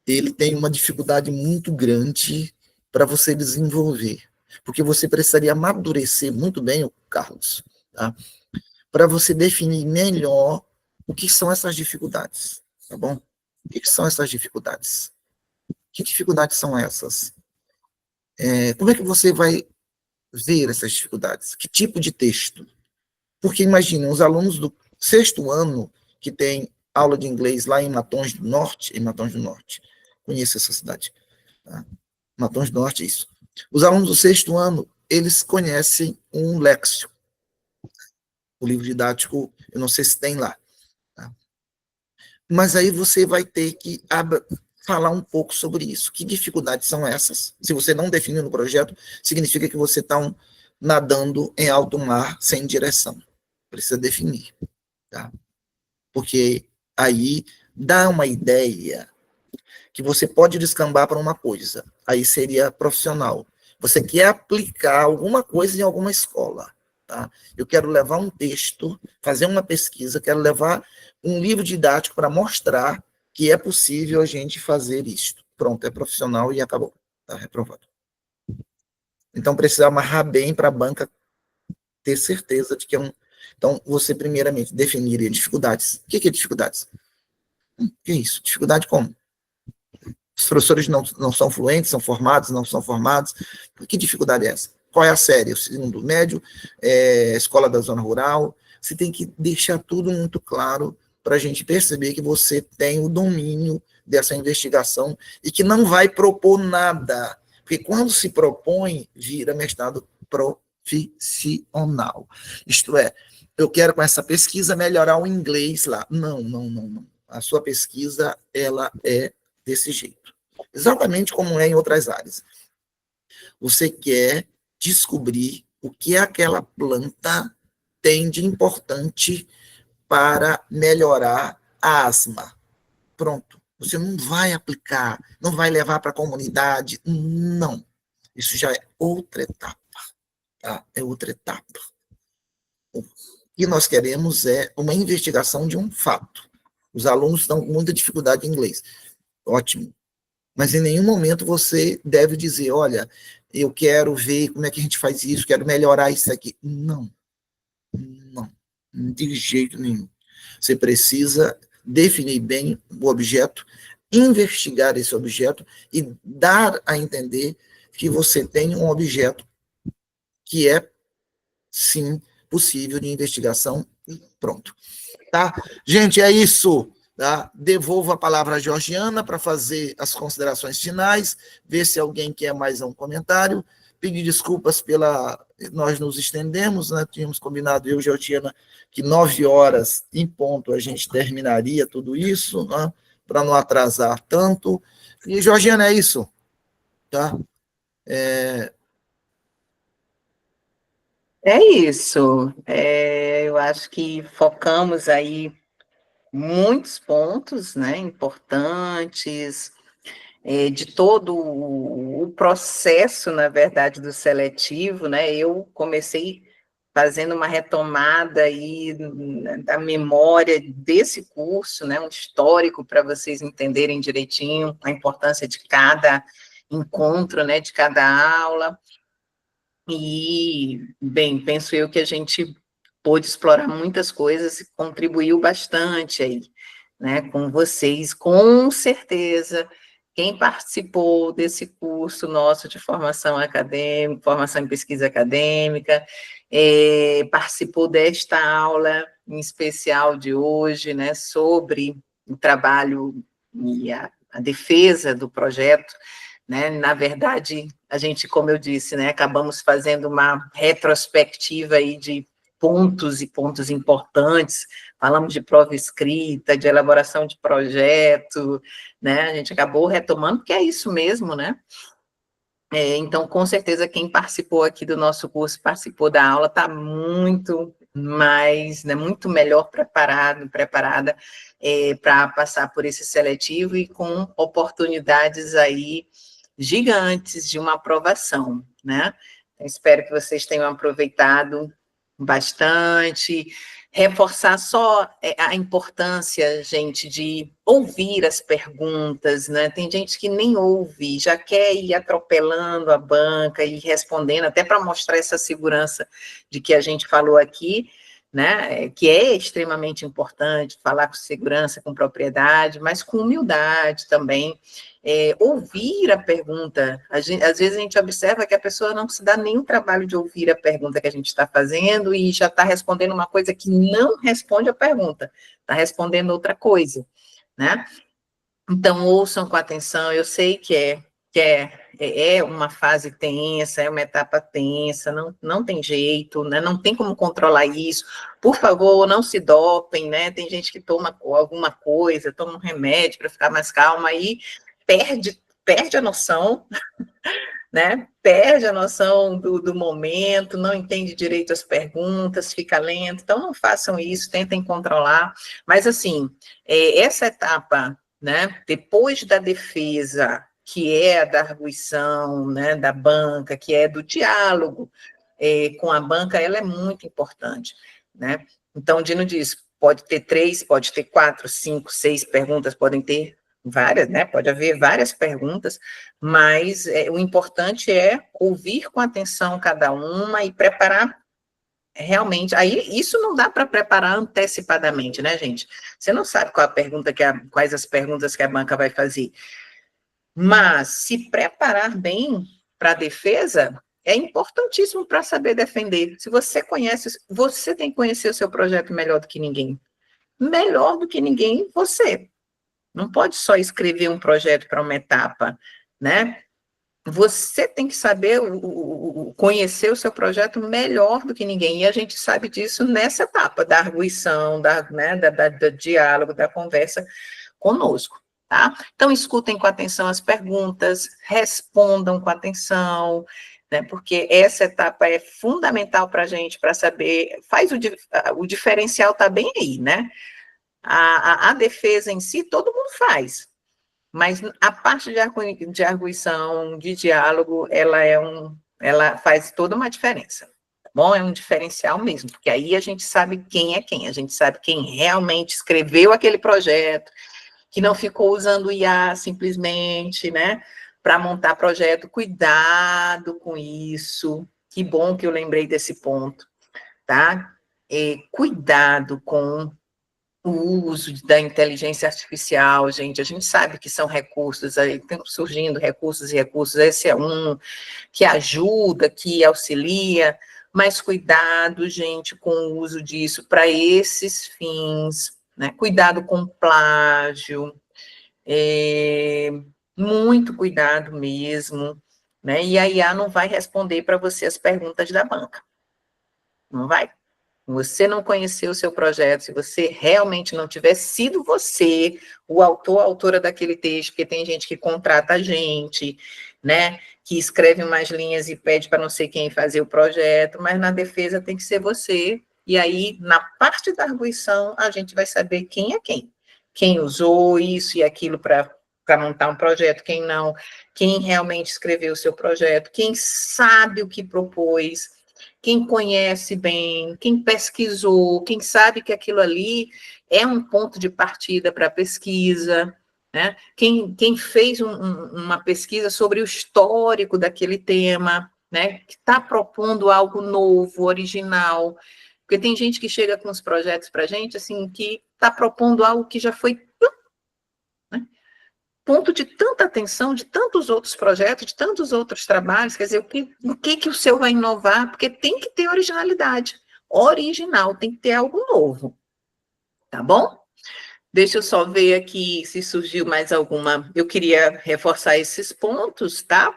ele tem uma dificuldade muito grande para você desenvolver, porque você precisaria amadurecer muito bem, Carlos, tá? Para você definir melhor o que são essas dificuldades, tá bom? O que são essas dificuldades? Que dificuldades são essas? Como é que você vai ver essas dificuldades? Que tipo de texto? Porque imagine, os alunos do 6º ano que tem aula de inglês lá em Matões do Norte, conheço essa cidade, tá? Matões do Norte, isso. Os alunos do 6º ano, eles conhecem um léxico, o livro didático, eu não sei se tem lá, tá? Mas aí você vai ter que falar um pouco sobre isso. Que dificuldades são essas? Se você não definiu no projeto, significa que você está nadando em alto mar sem direção. Precisa definir, tá? Porque aí dá uma ideia que você pode descambar para uma coisa. Aí seria profissional. Você quer aplicar alguma coisa em alguma escola, tá? Eu quero levar um texto, fazer uma pesquisa, quero levar um livro didático para mostrar que é possível a gente fazer isto. Pronto, é profissional e acabou. Está reprovado. Então, precisa amarrar bem para a banca ter certeza de que é um... Então, você, primeiramente, definiria dificuldades. O que é dificuldades? O que é isso? Dificuldade como? Os professores não são fluentes, são formados, não são formados. Que dificuldade é essa? Qual é a série? O segundo médio, escola da zona rural. Você tem que deixar tudo muito claro para a gente perceber que você tem o domínio dessa investigação e que não vai propor nada. Porque quando se propõe, vira mestrado profissional. Isto é, eu quero com essa pesquisa melhorar o inglês lá. Não, não, não, não. A sua pesquisa, ela é desse jeito. Exatamente como é em outras áreas. Você quer descobrir o que aquela planta tem de importante para melhorar a asma. Pronto. Você não vai aplicar, não vai levar para a comunidade, não. Isso já é outra etapa. Tá? É outra etapa. O que nós queremos é uma investigação de um fato. Os alunos estão com muita dificuldade em inglês. Ótimo. Mas em nenhum momento você deve dizer, olha, eu quero ver como é que a gente faz isso, quero melhorar isso aqui. Não. Não. De jeito nenhum. Você precisa definir bem o objeto, investigar esse objeto e dar a entender que você tem um objeto que é, sim, possível de investigação e pronto. Tá? Gente, é isso. Tá? Devolvo a palavra à Georgiana para fazer as considerações finais, ver se alguém quer mais um comentário. Pedir desculpas nós nos estendemos, né? Tínhamos combinado, eu e Georgiana, que 9h em ponto a gente terminaria tudo isso, né? Para não atrasar tanto. E, Georgiana, é isso. Tá? É isso. Eu acho que focamos aí muitos pontos, né, importantes, de todo o processo, na verdade, do seletivo, né? Eu comecei fazendo uma retomada aí da memória desse curso, né, um histórico para vocês entenderem direitinho a importância de cada encontro, né, de cada aula. E, bem, penso eu que a gente pôde explorar muitas coisas e contribuiu bastante aí, né, com vocês, com certeza. Quem participou desse curso nosso de formação acadêmica, formação em pesquisa acadêmica, participou desta aula em especial de hoje, né, sobre o trabalho e a defesa do projeto, né? Na verdade, a gente, como eu disse, né, acabamos fazendo uma retrospectiva aí de pontos e pontos importantes, falamos de prova escrita, de elaboração de projeto, né, a gente acabou retomando, porque é isso mesmo, né? Então, com certeza, quem participou aqui do nosso curso, participou da aula, está muito mais, né, muito melhor preparada para passar por esse seletivo e com oportunidades aí gigantes de uma aprovação, né? Então, espero que vocês tenham aproveitado bastante, reforçar só a importância, gente, de ouvir as perguntas, né? Tem gente que nem ouve, já quer ir atropelando a banca e respondendo, até para mostrar essa segurança de que a gente falou aqui, né? Que é extremamente importante falar com segurança, com propriedade, mas com humildade também. Ouvir a pergunta, às vezes a gente observa que a pessoa não se dá nenhum trabalho de ouvir a pergunta que a gente está fazendo e já está respondendo uma coisa que não responde a pergunta, está respondendo outra coisa, né? Então, ouçam com atenção, eu sei que é uma fase tensa, é uma etapa tensa, não tem jeito, né? Não tem como controlar isso. Por favor, não se dopem, né? Tem gente que toma alguma coisa, toma um remédio para ficar mais calma e perde a noção, né? Perde a noção do momento, não entende direito as perguntas, fica lento. Então, não façam isso, tentem controlar. Mas, assim, essa etapa, né, depois da defesa, que é a da arguição, né, da banca, que é do diálogo com a banca, ela é muito importante, né? Então, o Dino diz, pode ter 3, pode ter 4, 5, 6 perguntas, podem ter várias, né? Pode haver várias perguntas, mas o importante é ouvir com atenção cada uma e preparar realmente. Aí, isso não dá para preparar antecipadamente, né, gente? Você não sabe quais as perguntas que a banca vai fazer. Mas se preparar bem para a defesa é importantíssimo para saber defender. Se você conhece, você tem que conhecer o seu projeto melhor do que ninguém. Melhor do que ninguém, você. Não pode só escrever um projeto para uma etapa, né? Você tem que saber, conhecer o seu projeto melhor do que ninguém, e a gente sabe disso nessa etapa da arguição, né, do diálogo, da conversa conosco, tá? Então, escutem com atenção as perguntas, respondam com atenção, né, porque essa etapa é fundamental para a gente, para saber, o diferencial está bem aí, né? A defesa em si, todo mundo faz, mas a parte de arguição, de diálogo, ela faz toda uma diferença, tá bom? É um diferencial mesmo, porque aí a gente sabe quem é quem, a gente sabe quem realmente escreveu aquele projeto, que não ficou usando o IA simplesmente, né, para montar projeto. Cuidado com isso, que bom que eu lembrei desse ponto, tá? Cuidado com o uso da inteligência artificial, gente, a gente sabe que são recursos, aí estão surgindo recursos e recursos, esse é um que ajuda, que auxilia, mas cuidado, gente, com o uso disso para esses fins, né? Cuidado com plágio, muito cuidado mesmo, né? E a IA não vai responder para você as perguntas da banca. Não vai. Você não conheceu o seu projeto, se você realmente não tiver sido você o autor, a autora daquele texto, porque tem gente que contrata a gente, né, que escreve umas linhas e pede para não sei quem fazer o projeto, mas na defesa tem que ser você, e aí, na parte da arguição, a gente vai saber quem é quem usou isso e aquilo para montar um projeto, quem não, quem realmente escreveu o seu projeto, quem sabe o que propôs, quem conhece bem, quem pesquisou, quem sabe que aquilo ali é um ponto de partida para a pesquisa, né? Quem fez uma pesquisa sobre o histórico daquele tema, né? Que está propondo algo novo, original, porque tem gente que chega com os projetos para a gente, assim, que está propondo algo que já foi, né, ponto de tanta atenção de tantos outros projetos, de tantos outros trabalhos, quer dizer, o que o seu vai inovar? Porque tem que ter originalidade, original, tem que ter algo novo, tá bom? Deixa eu só ver aqui se surgiu mais alguma. Eu queria reforçar esses pontos, tá?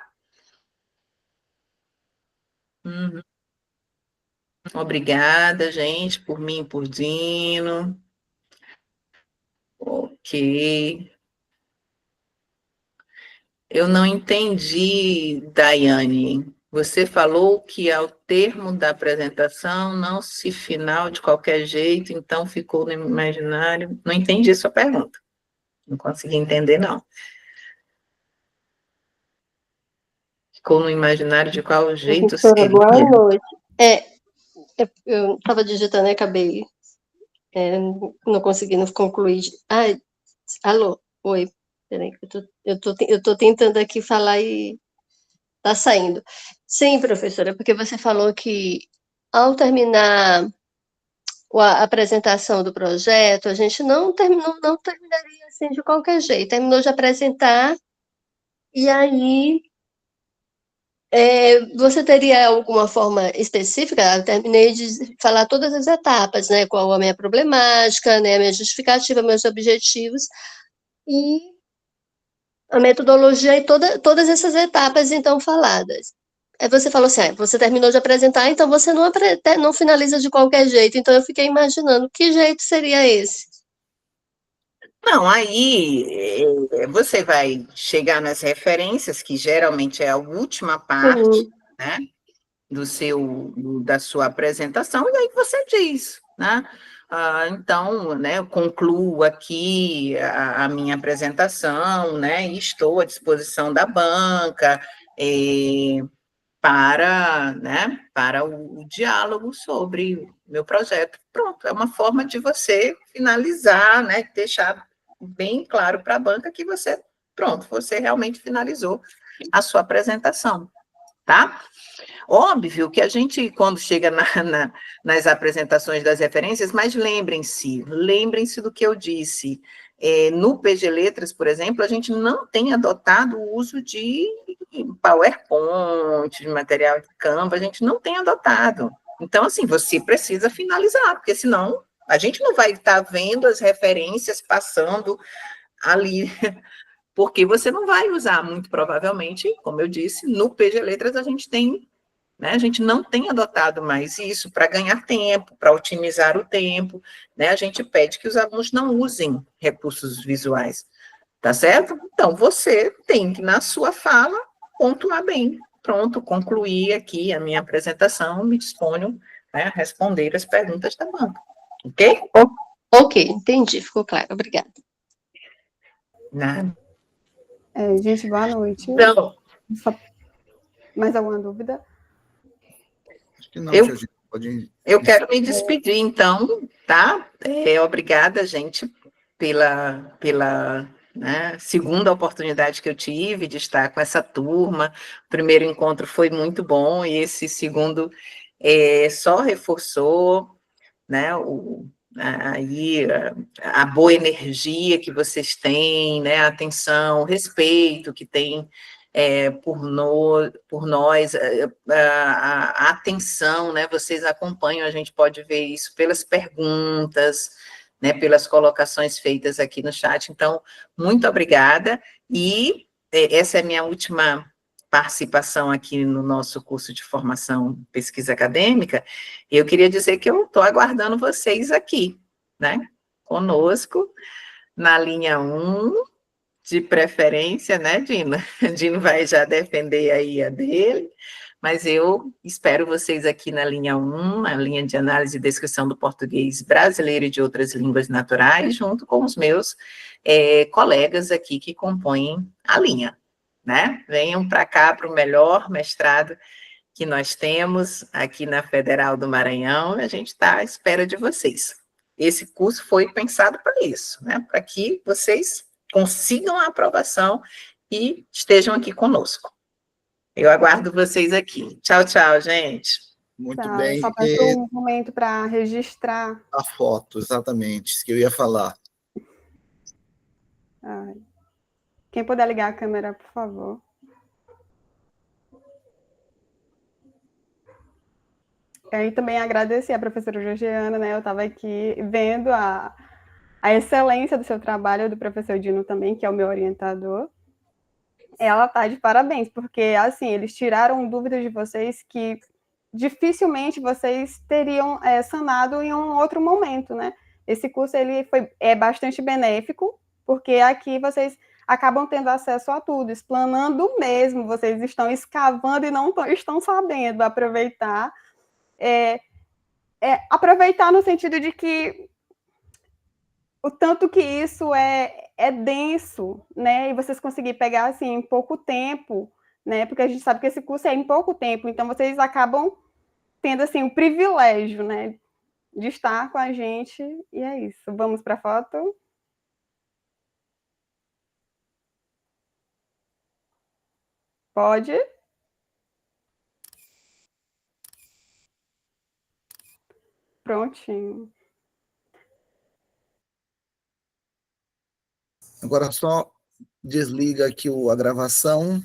Uhum. Obrigada, gente, por mim, por Dino. Ok. Eu não entendi, Daiane. Você falou que ao termo da apresentação não se final de qualquer jeito, então ficou no imaginário. Não entendi a sua pergunta. Não consegui entender, não. Ficou no imaginário de qual jeito Professora, boa seria? noite. Eu estava digitando e acabei não conseguindo concluir. Ai, alô, oi. Peraí, eu tô tentando aqui falar e tá saindo. Sim, professora, porque você falou que ao terminar a apresentação do projeto, a gente não terminaria assim de qualquer jeito. Terminou de apresentar e aí você teria alguma forma específica? Eu terminei de falar todas as etapas, né? Qual a minha problemática, né? A minha justificativa, meus objetivos e a metodologia e todas essas etapas então faladas. Aí você falou assim, você terminou de apresentar, então você não finaliza de qualquer jeito. Então eu fiquei imaginando que jeito seria esse. Não, aí você vai chegar nas referências, que geralmente é a última parte, né, da sua apresentação, e aí você diz, né? Então, né, eu concluo aqui a minha apresentação, né, e estou à disposição da banca, para o diálogo sobre o meu projeto. Pronto, é uma forma de você finalizar, né, deixar bem claro para a banca que você realmente finalizou a sua apresentação, tá? Óbvio que a gente, quando chega nas apresentações das referências, mas lembrem-se do que eu disse. No PG Letras, por exemplo, a gente não tem adotado o uso de PowerPoint, de material de Canva, a gente não tem adotado. Então, assim, você precisa finalizar, porque senão a gente não vai estar vendo as referências passando ali, porque você não vai usar, muito provavelmente, como eu disse, no PG Letras a gente tem, né, a gente não tem adotado mais isso para ganhar tempo, para otimizar o tempo, né, a gente pede que os alunos não usem recursos visuais, tá certo? Então, você tem que, na sua fala, pontuar bem. Pronto, concluí aqui a minha apresentação, me disponho, né, a responder as perguntas da banca, ok? Ok, entendi, ficou claro, obrigada. Nada. Gente, boa noite. Então, Mais alguma dúvida? Acho que não, eu, gente. Pode... eu quero me despedir, então, tá? Obrigada, gente, pela né, segunda oportunidade que eu tive de estar com essa turma. O primeiro encontro foi muito bom, e esse segundo só reforçou, né, aí a boa energia que vocês têm, né, a atenção, o respeito que tem por nós, a atenção, né, vocês acompanham, a gente pode ver isso pelas perguntas, né, pelas colocações feitas aqui no chat. Então, muito obrigada, e essa é a minha última participação aqui no nosso curso de formação pesquisa acadêmica. Eu queria dizer que eu estou aguardando vocês aqui, né, conosco, na linha 1, de preferência, né, Dino? Dino vai já defender aí a dele, mas eu espero vocês aqui na linha 1, a linha de análise e descrição do português brasileiro e de outras línguas naturais, junto com os meus colegas aqui que compõem a linha, né? Venham para cá para o melhor mestrado que nós temos aqui na Federal do Maranhão, e a gente está à espera de vocês. Esse curso foi pensado para isso, né? Para que vocês consigam a aprovação e estejam aqui conosco. Eu aguardo vocês aqui. Tchau, tchau, gente. Muito Tá, bem. só peço um momento para registrar. A foto, exatamente, isso que eu ia falar. Ai. Quem puder ligar a câmera, por favor. E também agradecer a professora Georgiana, né? Eu estava aqui vendo a excelência do seu trabalho, do professor Dino também, que é o meu orientador. Ela está de parabéns, porque, assim, eles tiraram dúvidas de vocês que dificilmente vocês teriam sanado em um outro momento, né? Esse curso ele é bastante benéfico, porque aqui vocês acabam tendo acesso a tudo, explanando mesmo, vocês estão escavando e não estão sabendo aproveitar. Aproveitar no sentido de que o tanto que isso é denso, né? E vocês conseguirem pegar assim em pouco tempo, né? Porque a gente sabe que esse curso é em pouco tempo, então vocês acabam tendo assim o privilégio, né, de estar com a gente, e é isso. Vamos para a foto. Pode? Prontinho. Agora só desliga aqui a gravação.